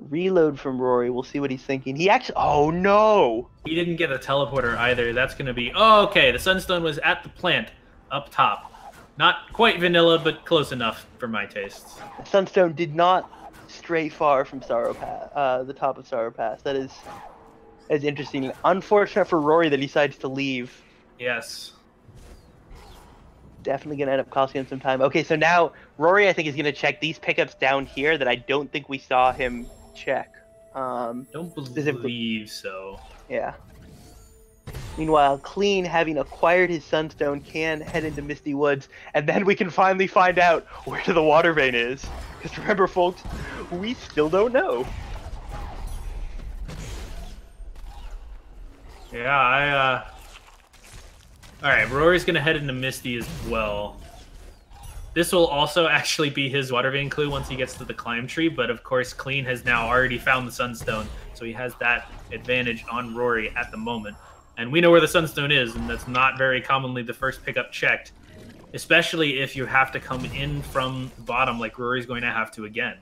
reload from Rory. We'll see what he's thinking. He actually... Oh, no! He didn't get a teleporter either. That's going to be... Oh, okay. The Sunstone was at the plant up top. Not quite vanilla, but close enough for my tastes. Sunstone did not stray far from Sorrow Pass, the top of Sorrow Pass. That is interesting. Unfortunate for Rory that he decides to leave. Yes. Definitely going to end up costing him some time. Okay, so now Rory, I think, is going to check these pickups down here that I don't think we saw him check. Don't believe so. Yeah. Meanwhile, Clean, having acquired his Sunstone, can head into Misty Woods, and then we can finally find out where the water vein is. Because remember, folks, we still don't know. Yeah, Alright, Rory's gonna head into Misty as well. This will also actually be his water vein clue once he gets to the climb tree, but of course Clean has now already found the Sunstone, so he has that advantage on Rory at the moment. And we know where the Sunstone is, and that's not very commonly the first pickup checked, especially if you have to come in from the bottom like Rory's going to have to again.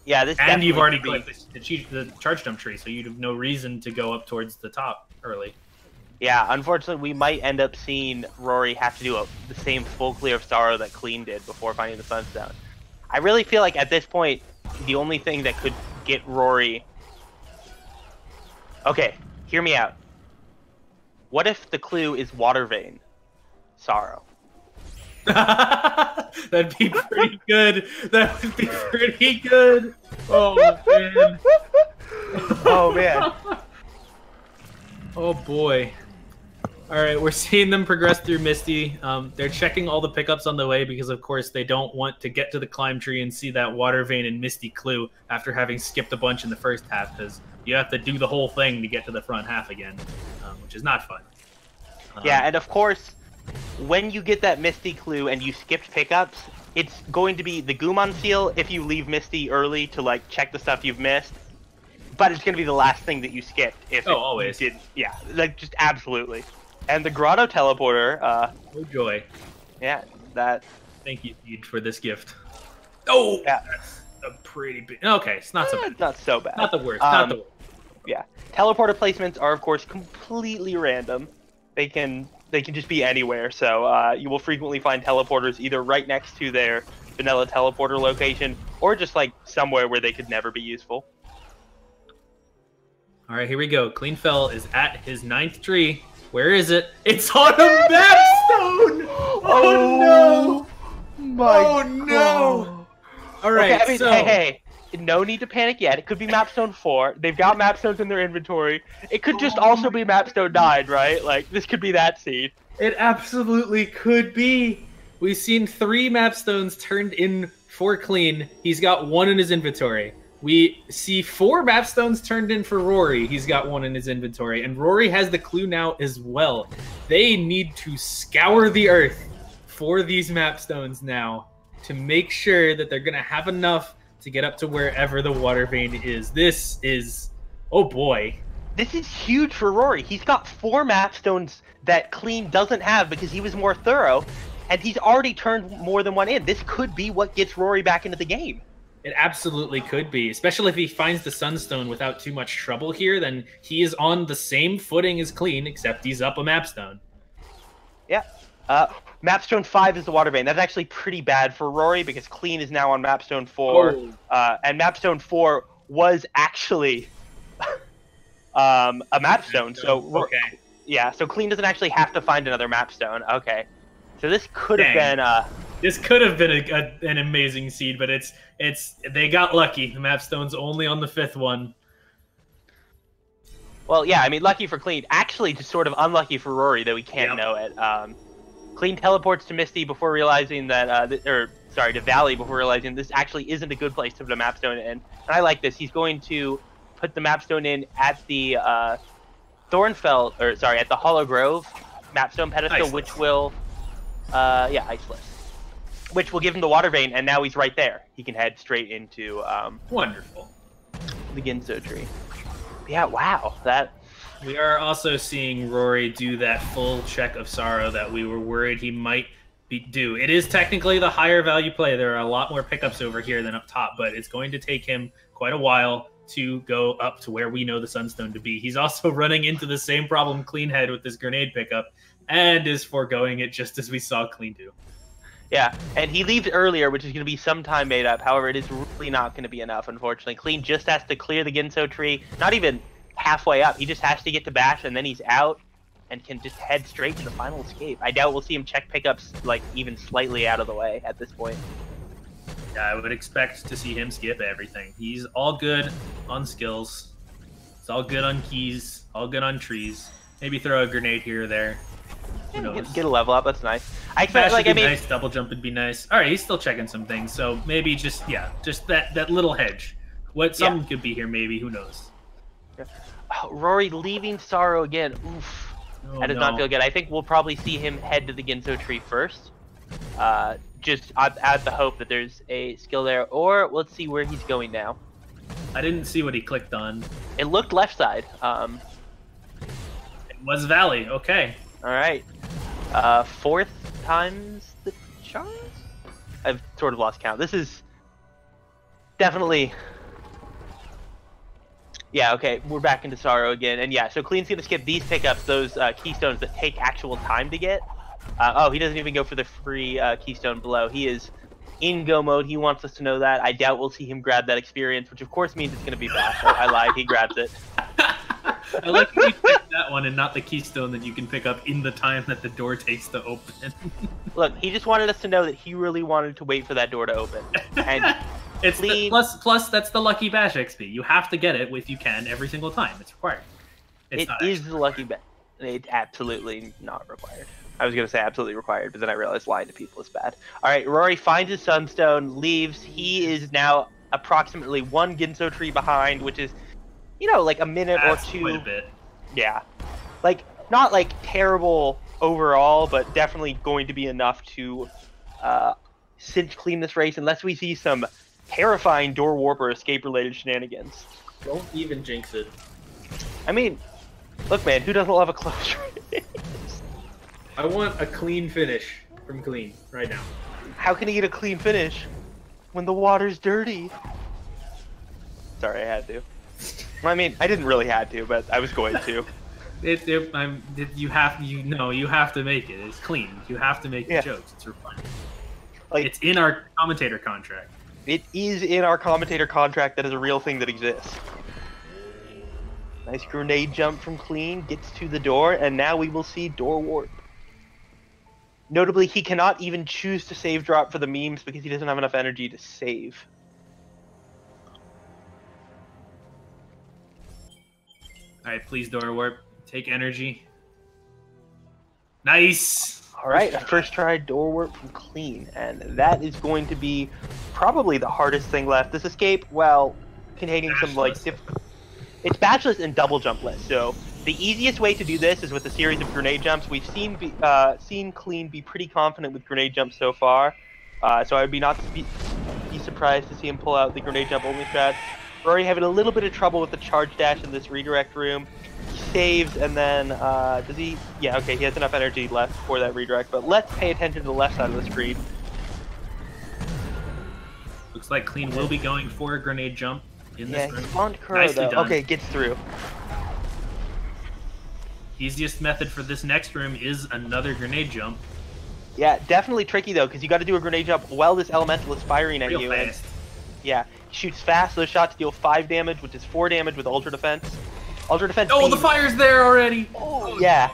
Yeah, this and you've already clicked the charge jump tree, so you'd have no reason to go up towards the top early. Yeah, unfortunately, we might end up seeing Rory have to do the same full clear of Sorrow that Clean did before finding the Sunstone. I really feel like at this point, the only thing that could get Rory... Okay, hear me out. What if the clue is Water Vein? Sorrow. That'd be pretty good. That would be pretty good. Oh, man. Oh, man. Oh, boy. All right, we're seeing them progress through Misty. They're checking all the pickups on the way because, of course, they don't want to get to the climb tree and see that Water Vein and Misty clue after having skipped a bunch in the first half, because you have to do the whole thing to get to the front half again, which is not fun. Yeah, and of course, when you get that Misty clue and you skipped pickups, it's going to be the Gumon seal if you leave Misty early to, like, check the stuff you've missed. But it's going to be the last thing that you skipped if always. You didn't. Yeah, like, just absolutely. And the Grotto Teleporter, oh joy. Yeah, that... Thank you, Seed, for this gift. Oh! Yeah. That's a pretty big... Okay, it's not so bad. Not so bad. Not the worst, not the worst. Yeah. Teleporter placements are, of course, completely random. They can just be anywhere, so you will frequently find teleporters either right next to their vanilla teleporter location, or just, like, somewhere where they could never be useful. All right, here we go. Cleanfel is at his 9th tree. Where is it? It's on a mapstone! Oh, no! My no! All right, okay, I mean, so... Hey, no need to panic yet. It could be mapstone 4. They've got mapstones in their inventory. It could just also be mapstone 9, right? Like, this could be that seed. It absolutely could be. We've seen 3 mapstones turned in for Clean. He's got 1 in his inventory. We see 4 mapstones turned in for Rory. He's got 1 in his inventory. And Rory has the clue now as well. They need to scour the earth for these mapstones now to make sure that they're going to have enough to get up to wherever the water vein is. This is... Oh, boy. This is huge for Rory. He's got 4 mapstones that Clean doesn't have because he was more thorough. And he's already turned more than 1 in. This could be what gets Rory back into the game. It absolutely could be, especially if he finds the Sunstone without too much trouble here. Then he is on the same footing as Clean, except he's up a mapstone. Yeah. Mapstone 5 is the water vein. That's actually pretty bad for Rory because Clean is now on mapstone 4. Oh. And mapstone 4 was actually a mapstone. So okay. Yeah, so Clean doesn't actually have to find another mapstone. Okay. So this could have been... This could have been an amazing seed, but they got lucky. The mapstone's only on the 5th one. Well, yeah, I mean, lucky for Clean. Actually, just sort of unlucky for Rory, though we can't know it. Clean teleports to Misty before realizing that, to Valley before realizing this actually isn't a good place to put a mapstone in. And I like this. He's going to put the mapstone in at the at the Hollow Grove mapstone pedestal, Iceless. which will, Iceless. Which will give him the water vein, and now he's right there. He can head straight into Wonderful. the Ginso tree. Yeah, wow. We are also seeing Rory do that full check of Sorrow that we were worried he might do. It is technically the higher value play. There are a lot more pickups over here than up top, but it's going to take him quite a while to go up to where we know the Sunstone to be. He's also running into the same problem Clean had with this grenade pickup, and is foregoing it just as we saw Clean do. Yeah, and he leaves earlier, which is going to be some time made up. However, it is really not going to be enough, unfortunately. Clean just has to clear the Ginso tree. Not even halfway up. He just has to get to Bash, and then he's out and can just head straight to the final escape. I doubt we'll see him check pickups, like, even slightly out of the way at this point. Yeah, I would expect to see him skip everything. He's all good on skills. It's all good on keys, all good on trees. Maybe throw a grenade here or there. Get a level up, that's nice. I expect, nice, double jump would be nice. All right, he's still checking some things, so maybe just that little hedge. Something could be here, maybe, who knows? Yeah. Oh, Rory leaving Sorrow again. Oof. That does not feel good. I think we'll probably see him head to the Ginso tree first. just add the hope that there's a skill there. Or let's see where he's going now. I didn't see what he clicked on. It looked left side. It was Valley. Okay. All right. Fourth time's the charge? I've sort of lost count. This is definitely... Yeah, okay, we're back into Sorrow again. And yeah, so Clean's going to skip these pickups, those keystones that take actual time to get. Oh, he doesn't even go for the free keystone below. He is in go mode. He wants us to know that. I doubt we'll see him grab that experience, which of course means it's going to be bad. I lied. He grabs it. I like that you picked that one and not the keystone that you can pick up in the time that the door takes to open. Look, he just wanted us to know that he really wanted to wait for that door to open. And it's plus that's the lucky bash XP. You have to get it if you can every single time. It's required. It is the lucky bash. It's absolutely not required. I was going to say absolutely required, but then I realized lying to people is bad. All right, Rory finds his sunstone, leaves. He is now approximately one Ginso tree behind, which is, you know, like a minute or two. Quite a bit. Yeah. Like, not like terrible overall, but definitely going to be enough to cinch clean this race unless we see some terrifying door warper escape related shenanigans. Don't even jinx it. I mean, look, man, who doesn't love a close race? I want a clean finish from Clean right now. How can he get a clean finish when the water's dirty? Sorry, I had to. Well, I mean, I didn't really had to, but I was going to. You have to make it. It's Clean. You have to make the jokes. It's required. Like, it's in our commentator contract. It is in our commentator contract. That is a real thing that exists. Nice grenade jump from Clean, gets to the door, and now we will see door warp. Notably, he cannot even choose to save drop for the memes because he doesn't have enough energy to save. Alright, please door warp. Take energy. Nice! Alright, a first try door warp from Clean, and that is going to be probably the hardest thing left. This escape, well, containing some like it's batchless and double jumpless, so the easiest way to do this is with a series of grenade jumps. We've seen Clean be pretty confident with grenade jumps so far, so I would be surprised to see him pull out the grenade jump only strat. We're already having a little bit of trouble with the charge dash in this redirect room. He saves, and then does he? Yeah, okay, he has enough energy left for that redirect. But let's pay attention to the left side of the screen. Looks like Clean will be going for a grenade jump in this room. Spawned Kuro, though. Okay, gets through. Easiest method for this next room is another grenade jump. Yeah, definitely tricky though, because you got to do a grenade jump while this elemental is firing at Real you. Fast. And, yeah, he shoots fast. Those shots deal 5 damage, which is 4 damage with ultra defense. Ultra defense. Oh, the fire's there already. Oh yeah.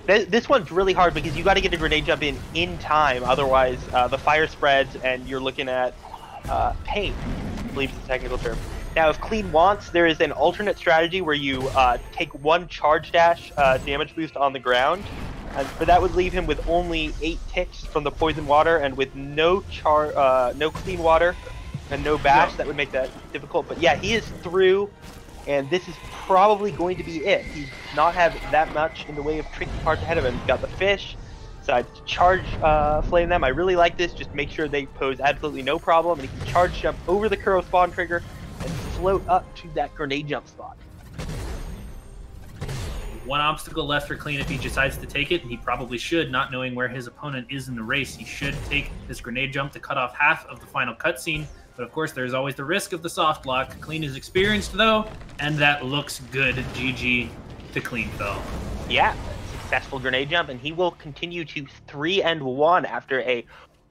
This one's really hard because you got to get a grenade jump in time. Otherwise, the fire spreads and you're looking at pain. I believe is the technical term. Now, if Clean wants, there is an alternate strategy where you take 1 charge dash damage boost on the ground, but that would leave him with only 8 ticks from the poison water and with no clean water and no bash. That would make that difficult. But yeah, he is through, and this is probably going to be it. He does not have that much in the way of tricky parts ahead of him. He's got the fish, decides to charge flame them. I really like this. Just make sure they pose absolutely no problem, and he can charge jump over the Kuro spawn trigger and float up to that grenade jump spot. One obstacle left for Clean if he decides to take it, and he probably should, not knowing where his opponent is in the race. He should take this grenade jump to cut off half of the final cutscene, but of course there's always the risk of the soft lock. Clean is experienced though, and that looks good. GG to Cleanfel. Yeah, successful grenade jump, and he will continue to 3-1 after a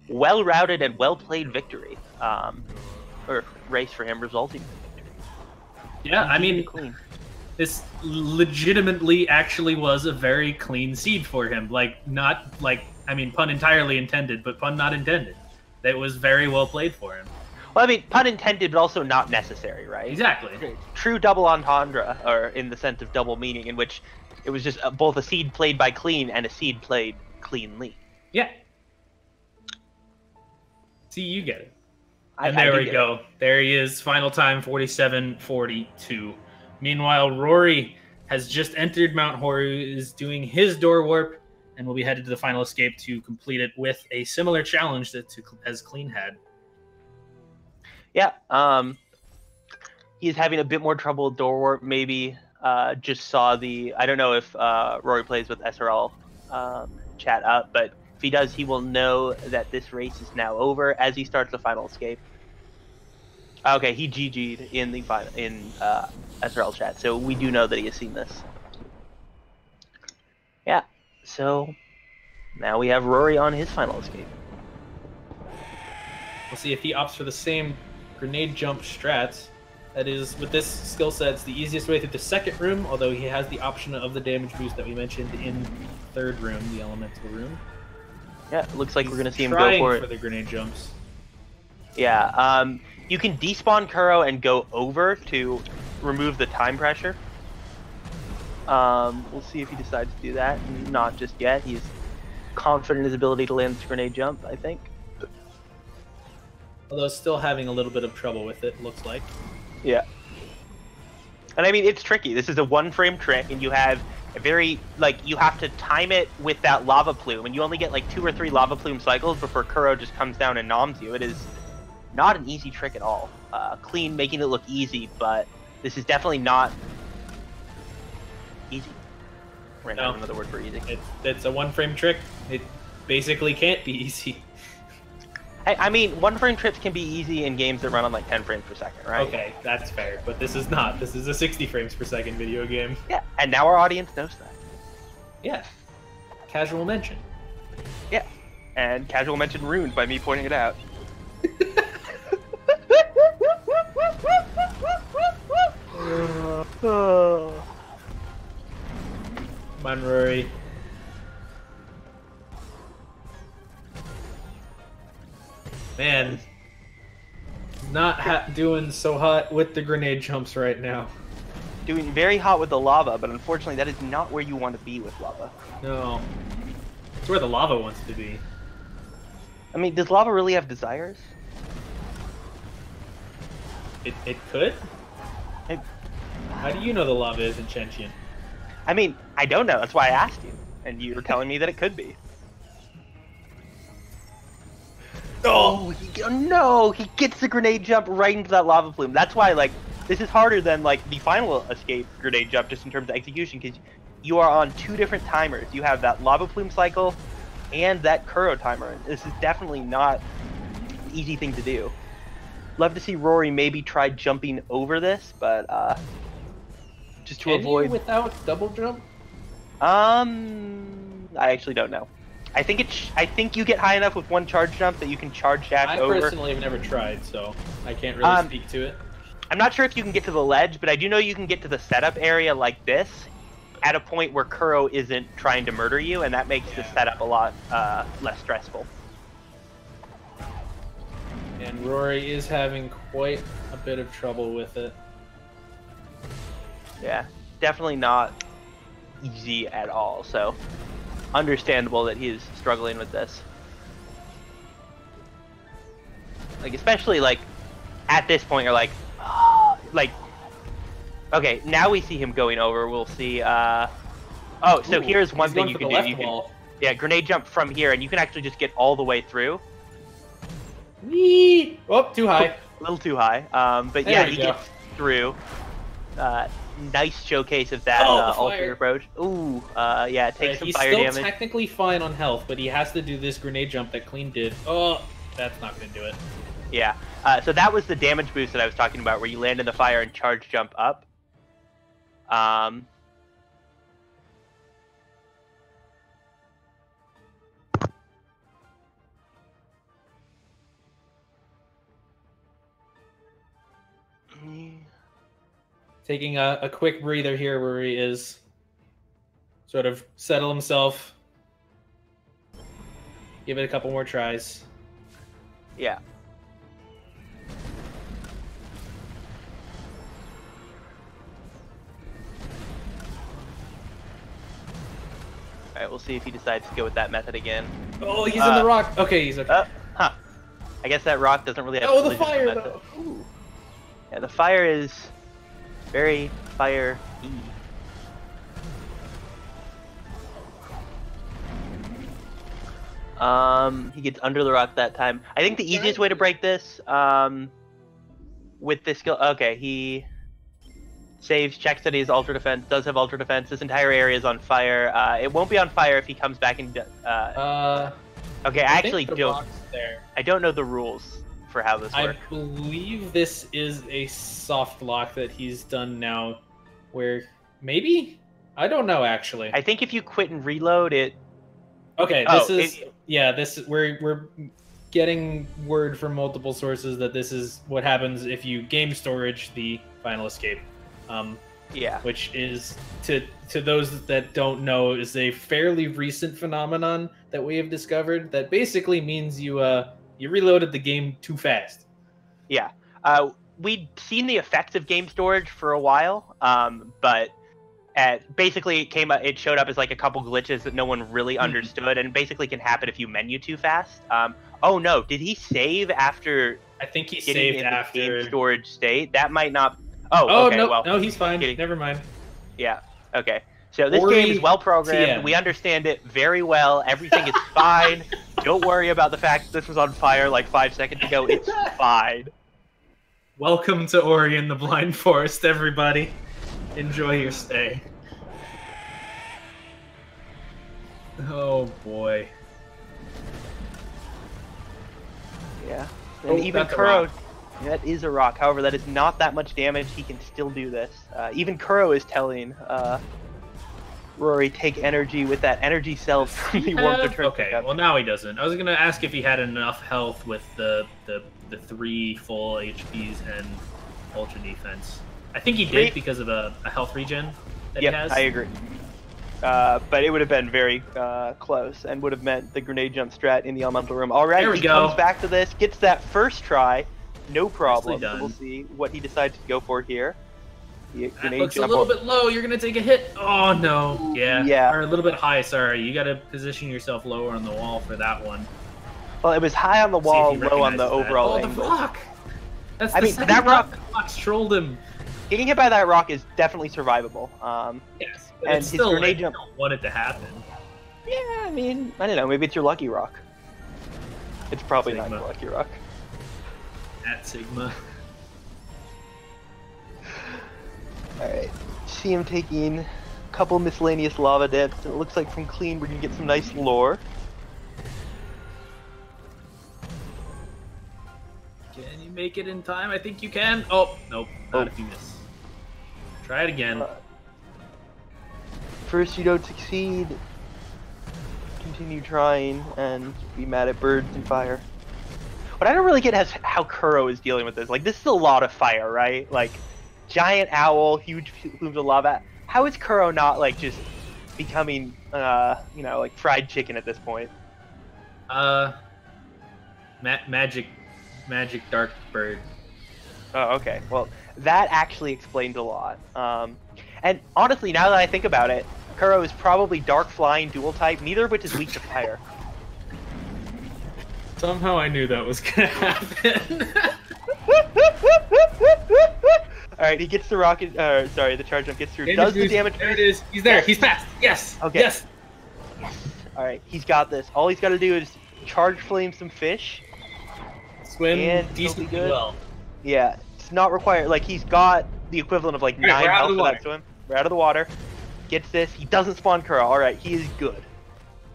well-routed and well-played victory. Or race for him resulting in victory. Yeah, I mean, Clean. This legitimately actually was a very clean seed for him. I mean, pun entirely intended, but pun not intended. That was very well played for him. Well, I mean, pun intended, but also not necessary, right? Exactly. True double entendre, or in the sense of double meaning, in which it was just both a seed played by Clean and a seed played cleanly. Yeah. See, you get it. And there we go. There he is. Final time, 47:42. Meanwhile, Rory has just entered Mount Horu, is doing his door warp, and we'll be headed to the final escape to complete it with a similar challenge as Clean had. Yeah, he's having a bit more trouble with door warp, maybe. Just saw the... I don't know if Rory plays with SRL chat up, but if he does, he will know that this race is now over as he starts the final escape. Okay, he GG'd in the SRL chat, so we do know that he has seen this. Yeah, so now we have Rory on his final escape. We'll see if he opts for the same grenade jump strats. That is, with this skill set, it's the easiest way through the second room, although he has the option of the damage boost that we mentioned in the third room, the elemental room. Yeah, it looks like we're going to see him go for it. For the grenade jumps. Yeah, you can despawn Kuro and go over to remove the time pressure. We'll see if he decides to do that. Not just yet. He's confident in his ability to land this grenade jump, I think. Although still having a little bit of trouble with it, looks like. Yeah. And I mean, it's tricky. This is a one-frame trick, and you have a very, like, you have to time it with that lava plume, and you only get like 2 or 3 lava plume cycles before Kuro just comes down and noms you. It is not an easy trick at all. Clean making it look easy, but this is definitely not easy. Ran out of another word for easy. It's a one-frame trick. It basically can't be easy. I mean, one-frame trips can be easy in games that run on like 10 frames per second, right? Okay, that's fair, but this is not. This is a 60 frames per second video game. Yeah, and now our audience knows that. Yeah. Casual mention. Yeah, and casual mention ruined by me pointing it out. Come on, Rory. Man, not doing so hot with the grenade jumps right now. Doing very hot with the lava, but unfortunately that is not where you want to be with lava. No. It's where the lava wants to be. I mean, does lava really have desires? It could? How do you know the lava isn't sentient? I mean, I don't know. That's why I asked you. And you were telling me that it could be. Oh, no! He gets the grenade jump right into that lava plume. That's why, like, this is harder than, like, the final escape grenade jump just in terms of execution, because you are on 2 different timers. You have that lava plume cycle and that Kuro timer. This is definitely not an easy thing to do. Love to see Rory maybe try jumping over this, but, just to avoid... Can you without double jump? I actually don't know. I think you get high enough with one charge jump that you can charge dash over. I personally have never tried, so I can't really speak to it. I'm not sure if you can get to the ledge, but I do know you can get to the setup area like this at a point where Kuro isn't trying to murder you, and that makes the setup a lot less stressful. And Rory is having quite a bit of trouble with it. Yeah, definitely not easy at all, so understandable that he's struggling with this. Like, especially, like, at this point, you're like, oh, like, okay, now we see him going over. We'll see, oh, so here's one thing you can do. You can, yeah, grenade jump from here, and you can actually just get all the way through. Whee! Oh, too high. A little too high. But yeah, he gets through. Nice showcase of that alternate approach. Ooh, yeah, takes some fire damage. He's still technically fine on health, but he has to do this grenade jump that Clean did. Oh, that's not going to do it. Yeah, so that was the damage boost that I was talking about, where you land in the fire and charge jump up. Taking a quick breather here where he is sort of settle himself. Give it a couple more tries. Yeah. Alright, we'll see if he decides to go with that method again. Oh, he's in the rock. Okay, he's okay. Huh. I guess that rock doesn't really have the fire, though. Ooh. Yeah, the fire is very fire-y. He gets under the rock that time. I think the easiest way to break this, with this skill. Okay, he saves, checks that he has ultra defense, does have ultra defense. This entire area is on fire. It won't be on fire if he comes back and. Okay, I actually don't. I don't know the rules for how this works. I believe this is a soft lock that he's done now, where maybe I don't know actually. I think if you quit and reload it. Okay, this is we're getting word from multiple sources that this is what happens if you game storage the final escape. Yeah. Which is to those that don't know is a fairly recent phenomenon that we have discovered that basically means you reloaded the game too fast. Yeah. We'd seen the effects of game storage for a while, but basically it showed up as like a couple glitches that no one really understood, and basically can happen if you menu too fast. Oh no, did he save after? I think he saved after the game storage state. That might not. Oh okay, no, well, no, he's fine. Never mind. Yeah. Okay. So this game is well programmed. We understand it very well. Everything is fine. Don't worry about the fact that this was on fire like 5 seconds ago. It's fine. Welcome to Ori and the Blind Forest, everybody. Enjoy your stay. Oh boy. Yeah. And even Kuro, that is a rock. However, that is not that much damage. He can still do this. Even Kuro is telling Rory, take energy with that energy cell from the warmth return. Okay, well now he doesn't. I was gonna ask if he had enough health with the 3 full HPs and ultra defense. I think he did because of a health regen that he has. I agree. But it would have been very close and would have meant the grenade jump strat in the elemental room. All right, he comes back to this, gets that first try, no problem. So we'll see what he decides to go for here. That looks a little bit low. You're gonna take a hit. Oh no. Yeah. Or a little bit high. Sorry, you got to position yourself lower on the wall for that one. Well, it was high on the wall, low on the overall angle. The rock. That's that rock trolled him. Getting hit by that rock is definitely survivable. Yes, but and it's still his grenade jump. I don't want it to happen. Yeah, I mean, I don't know. Maybe it's your lucky rock. It's probably not your lucky rock. At Sigma. Alright, see him taking a couple miscellaneous lava dips, and it looks like from Clean we're going to get some nice lore. Can you make it in time? I think you can. Oh, nope, not if you miss. Try it again. First you don't succeed, continue trying, and be mad at birds and fire. What I don't really get is how Kuro is dealing with this. Like, this is a lot of fire, right? Like, giant owl, huge plumes of lava. How is Kuro not like just becoming, like fried chicken at this point? Magic dark bird. Oh, okay. Well, that actually explains a lot. And honestly, now that I think about it, Kuro is probably dark flying dual type, neither of which is weak to fire. Somehow I knew that was gonna happen. Alright, he gets the rocket, sorry, the charge jump gets through, does the damage. There it is, he's there, he's fast, yes, okay. Yes. Alright, he's got this. All he's got to do is charge flame some fish. Swim decently well. Yeah, it's not required, like he's got the equivalent of like 9 health for that swim. We're out of the water. Gets this, he doesn't spawn Kuro, alright, he is good.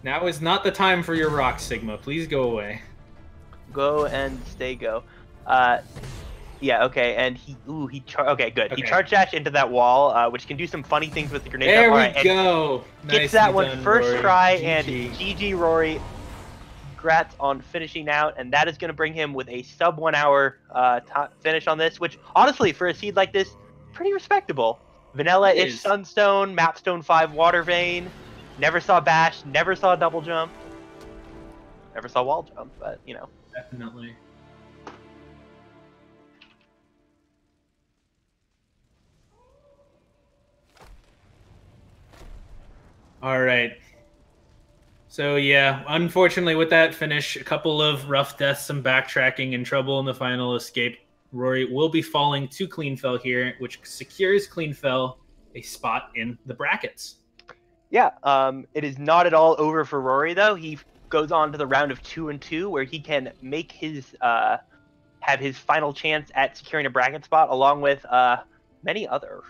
Now is not the time for your rock, Sigma, please go away. Go and stay go. Yeah, okay, and okay, good. Okay. He charge dash into that wall, which can do some funny things with the grenade. There we go. Gets that one first try, and GG Rory. Congrats on finishing out, and that is going to bring him with a sub 1 hour finish on this, which honestly, for a seed like this, pretty respectable. Vanilla-ish Sunstone, Mapstone 5 Water Vein. Never saw Bash, never saw Double Jump. Never saw Wall Jump, but you know. Definitely. All right. So yeah, unfortunately with that finish, a couple of rough deaths, some backtracking, and trouble in the final escape, Rory will be falling to Cleanfel here, which secures Cleanfel a spot in the brackets. Yeah, it is not at all over for Rory, though. He goes on to the round of 2 and 2, where he can make his have his final chance at securing a bracket spot, along with many other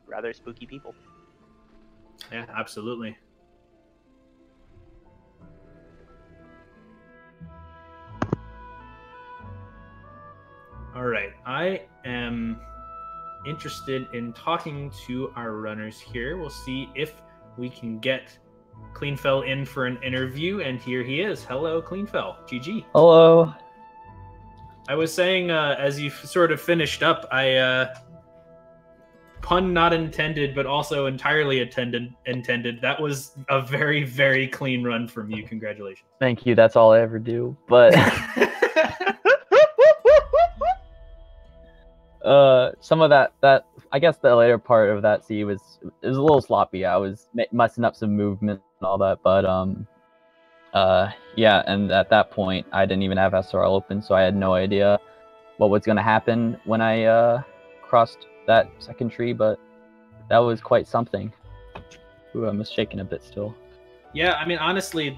rather spooky people. Yeah, absolutely. All right, I am interested in talking to our runners here. We'll see if we can get Cleanfel in for an interview, and here he is. Hello, Cleanfel. GG. Hello. I was saying, as you sort of finished up, pun not intended, but also entirely intended. That was a very, very clean run from you. Congratulations. Thank you. That's all I ever do. But some of that I guess the later part of that C was a little sloppy. I was messing up some movement and all that, but yeah, and at that point I didn't even have SRL open, so I had no idea what was going to happen when I crossed that second tree, but that was quite something. Ooh, I'm shaking a bit still. Yeah, I mean, honestly,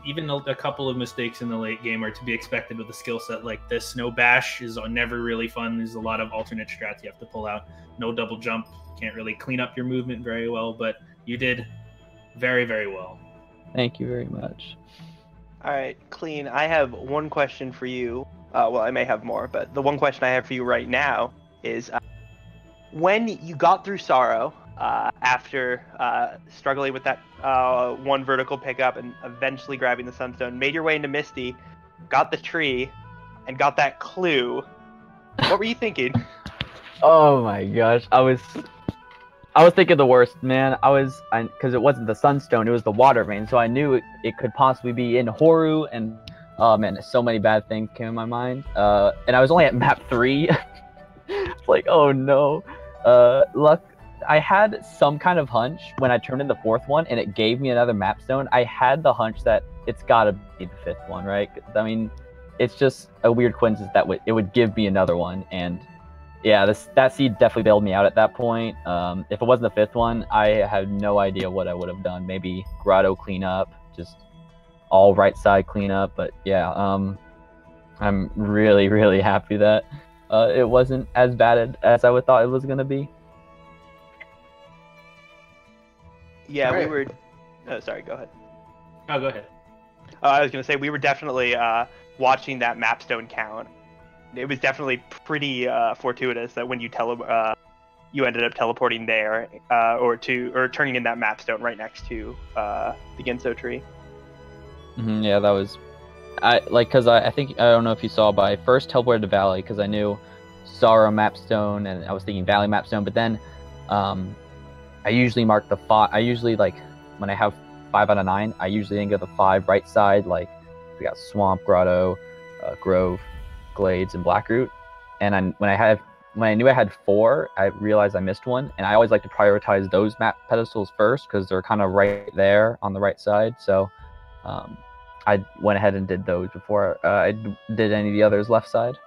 even a couple of mistakes in the late game are to be expected with a skill set like this. No bash is never really fun. There's a lot of alternate strats you have to pull out. No double jump. Can't really clean up your movement very well, but you did very, very well. Thank you very much. All right, Clean, I have one question for you. Well, I may have more, but the one question I have for you right now is when you got through Sorrow, after struggling with that one vertical pickup and eventually grabbing the Sunstone, made your way into Misty, got the tree, and got that clue. What were you thinking? Oh my gosh, I was thinking the worst, man. Because it wasn't the Sunstone, it was the Water Vein, so I knew it could possibly be in Horu, and oh man, so many bad things came in my mind. And I was only at map 3. It's like, oh no. I had some kind of hunch when I turned in the 4th one and it gave me another map stone. I had the hunch that it's gotta be the 5th one, right? I mean, it's just a weird coincidence that it would give me another one. And yeah, that seed definitely bailed me out at that point. If it wasn't the 5th one, I had no idea what I would have done. Maybe Grotto cleanup, just all right side cleanup. But yeah, I'm really, really happy that it wasn't as bad as I would thought it was gonna be. Yeah, right. we were. Oh, sorry, go ahead. Oh, go ahead. I was going to say, we were definitely watching that mapstone count. It was definitely pretty fortuitous that when you ended up teleporting there, or turning in that mapstone right next to the Ginso tree. Yeah, that was. Because I think, I don't know if you saw, but I first teleported to Valley because I knew Sorrow mapstone and I was thinking Valley mapstone, but then I usually mark the 5. I usually, when I have 5 out of 9, I usually then go the 5 right side. Like, we got Swamp, Grotto, Grove, Glades, and Blackroot. And when I knew I had 4, I realized I missed one. And I always like to prioritize those map pedestals first because they're kind of right there on the right side. So I went ahead and did those before I did any of the others left side.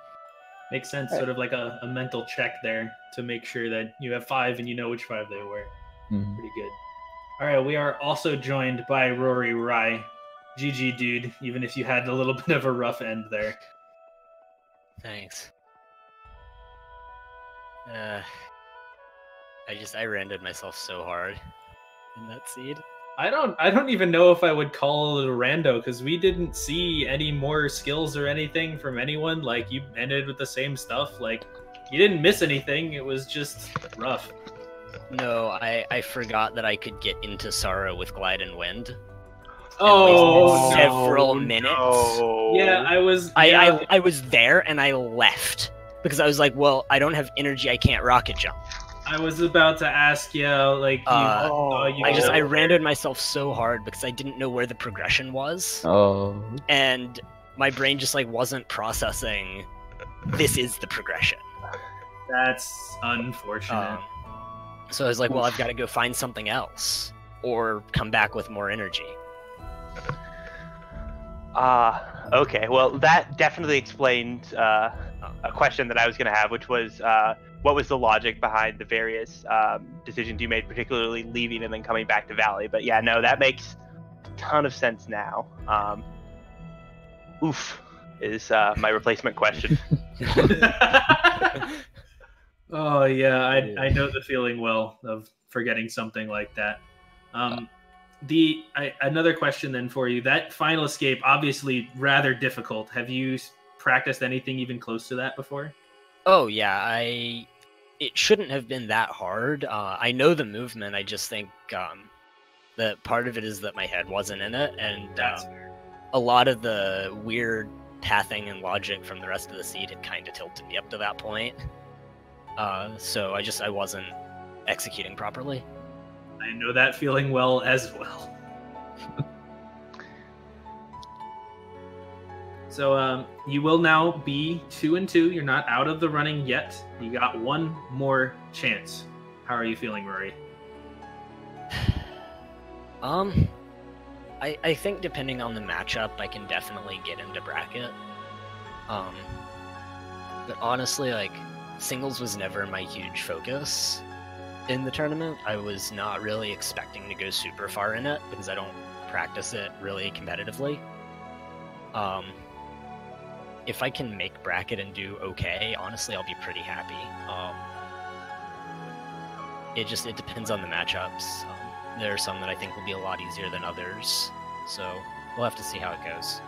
Makes sense, sort of like a mental check there to make sure that you have 5 and you know which 5 they were. Mm-hmm. Pretty good. All right, we are also joined by Roryrai. GG, dude, even if you had a little bit of a rough end there. Thanks. I randomed myself so hard in that seed. I don't even know if I would call it a rando because we didn't see any more skills or anything from anyone. Like, you ended with the same stuff. Like, you didn't miss anything. It was just rough. No, I forgot that I could get into Sorrow with Glide and Wind. Oh, several minutes. No. Yeah, I was there and I left because I was like, well, I don't have energy. I can't rocket jump. I was about to ask you, like, I randomed myself so hard because I didn't know where the progression was. Oh. And my brain just wasn't processing. This is the progression. That's unfortunate. So I was like, well, I've got to go find something else or come back with more energy. Okay. Well, that definitely explained a question that I was going to have, which was what was the logic behind the various decisions you made, particularly leaving and then coming back to Valley? But yeah, no, that makes ton of sense now. Oof is my replacement question. Oh yeah, I know the feeling well of forgetting something like that. Another question then for you. That final escape, obviously rather difficult. Have you practiced anything even close to that before? Oh yeah, it shouldn't have been that hard. I know the movement. I just think that part of it is that my head wasn't in it, and a lot of the weird pathing and logic from the rest of the seed had kind of tilted me up to that point. So I wasn't executing properly. I know that feeling well as well. So you will now be 2-2. You're not out of the running yet. You got one more chance. How are you feeling, Rory? I think depending on the matchup, I can definitely get into bracket. But honestly, like, singles was never my huge focus in the tournament. I was not really expecting to go super far in it because I don't practice it really competitively. If I can make bracket and do okay, honestly, I'll be pretty happy. It depends on the matchups. There are some that I think will be a lot easier than others, so we'll have to see how it goes.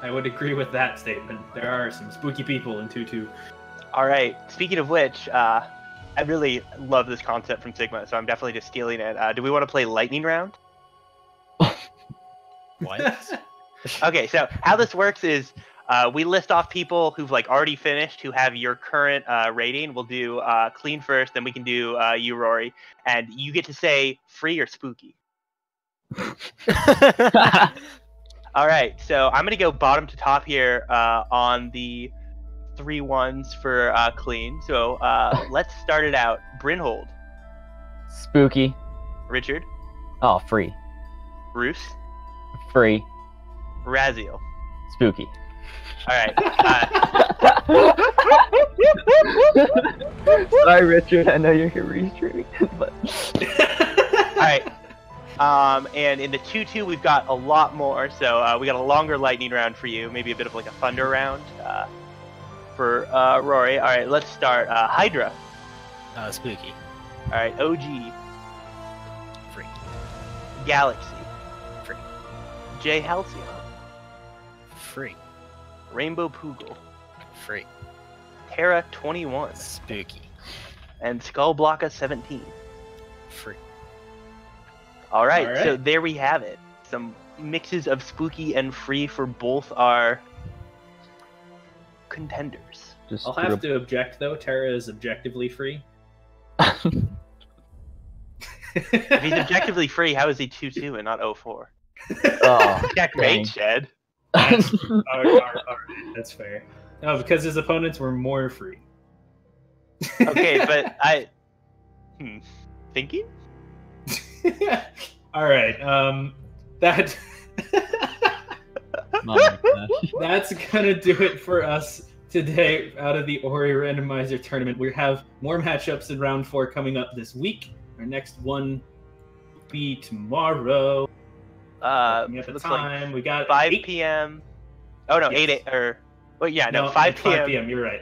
I would agree with that statement. There are some spooky people in 2-2. All right. Speaking of which, I really love this concept from Sigma, so I'm definitely just stealing it. Do we want to play lightning round? What? Okay, so how this works is we list off people who've like already finished who have your current rating. We'll do clean first, then we can do you, Rory, and you get to say free or spooky. All right, so I'm gonna go bottom to top here on the 3 ones for clean. So let's start it out. Brynhold. Spooky. Richard. Oh, free. Bruce. Free. Raziel. Spooky. All right. Sorry, Richard. I know you're here restreaming, but All right. And in the 2-2, we've got a lot more. So we got a longer lightning round for you, maybe a bit of like a thunder round for Rory. All right, let's start. Hydra. Spooky. All right, OG. Free. Galaxy. Free. J Halcyon. Free. Rainbow Poogle. Free. Terra 21. Spooky. And Skullblocka 17. Free. All right, so there we have it. Some mixes of spooky and free for both our contenders. I'll have to object, though. Terra is objectively free. If he's objectively free, how is he 2-2 and not 0-4? oh, Checkmate, Shed. That's fair. No, because his opponents were more free. Okay, but thinking? All right. That oh my gosh. that's gonna do it for us today out of the Ori Randomizer tournament. We have more matchups in round 4 coming up this week. Our next one will be tomorrow. At the time, like we got 5 8 p.m. Oh no, Yes. 8 or well, yeah, no, No, 5 5 p.m. p.m. You're right.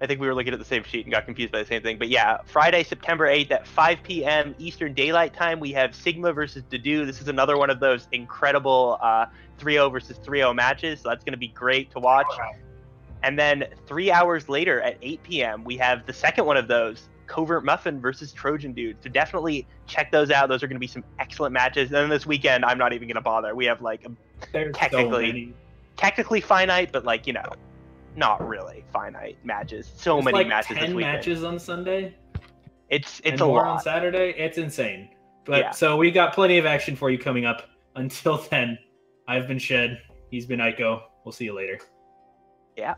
I think we were looking at the same sheet and got confused by the same thing. But yeah, Friday, September 8th at 5 p.m. Eastern Daylight Time, we have Sigma versus Dedu. This is another one of those incredible 3-0 versus 3-0 matches. So that's going to be great to watch. Right. And then 3 hours later at 8 p.m., we have the second one of those, Covert Muffin versus Trojan Dude. So definitely check those out. Those are going to be some excellent matches. And then this weekend, I'm not even going to bother. We have like There's technically finite, but like, you know, not really finite matches. So There's many like matches 10 this weekend. matches on Sunday. It's and a more lot. on Saturday. It's insane. But Yeah. so we got plenty of action for you coming up. Until then, I've been Shed. He's been Aiko. We'll see you later. Yeah.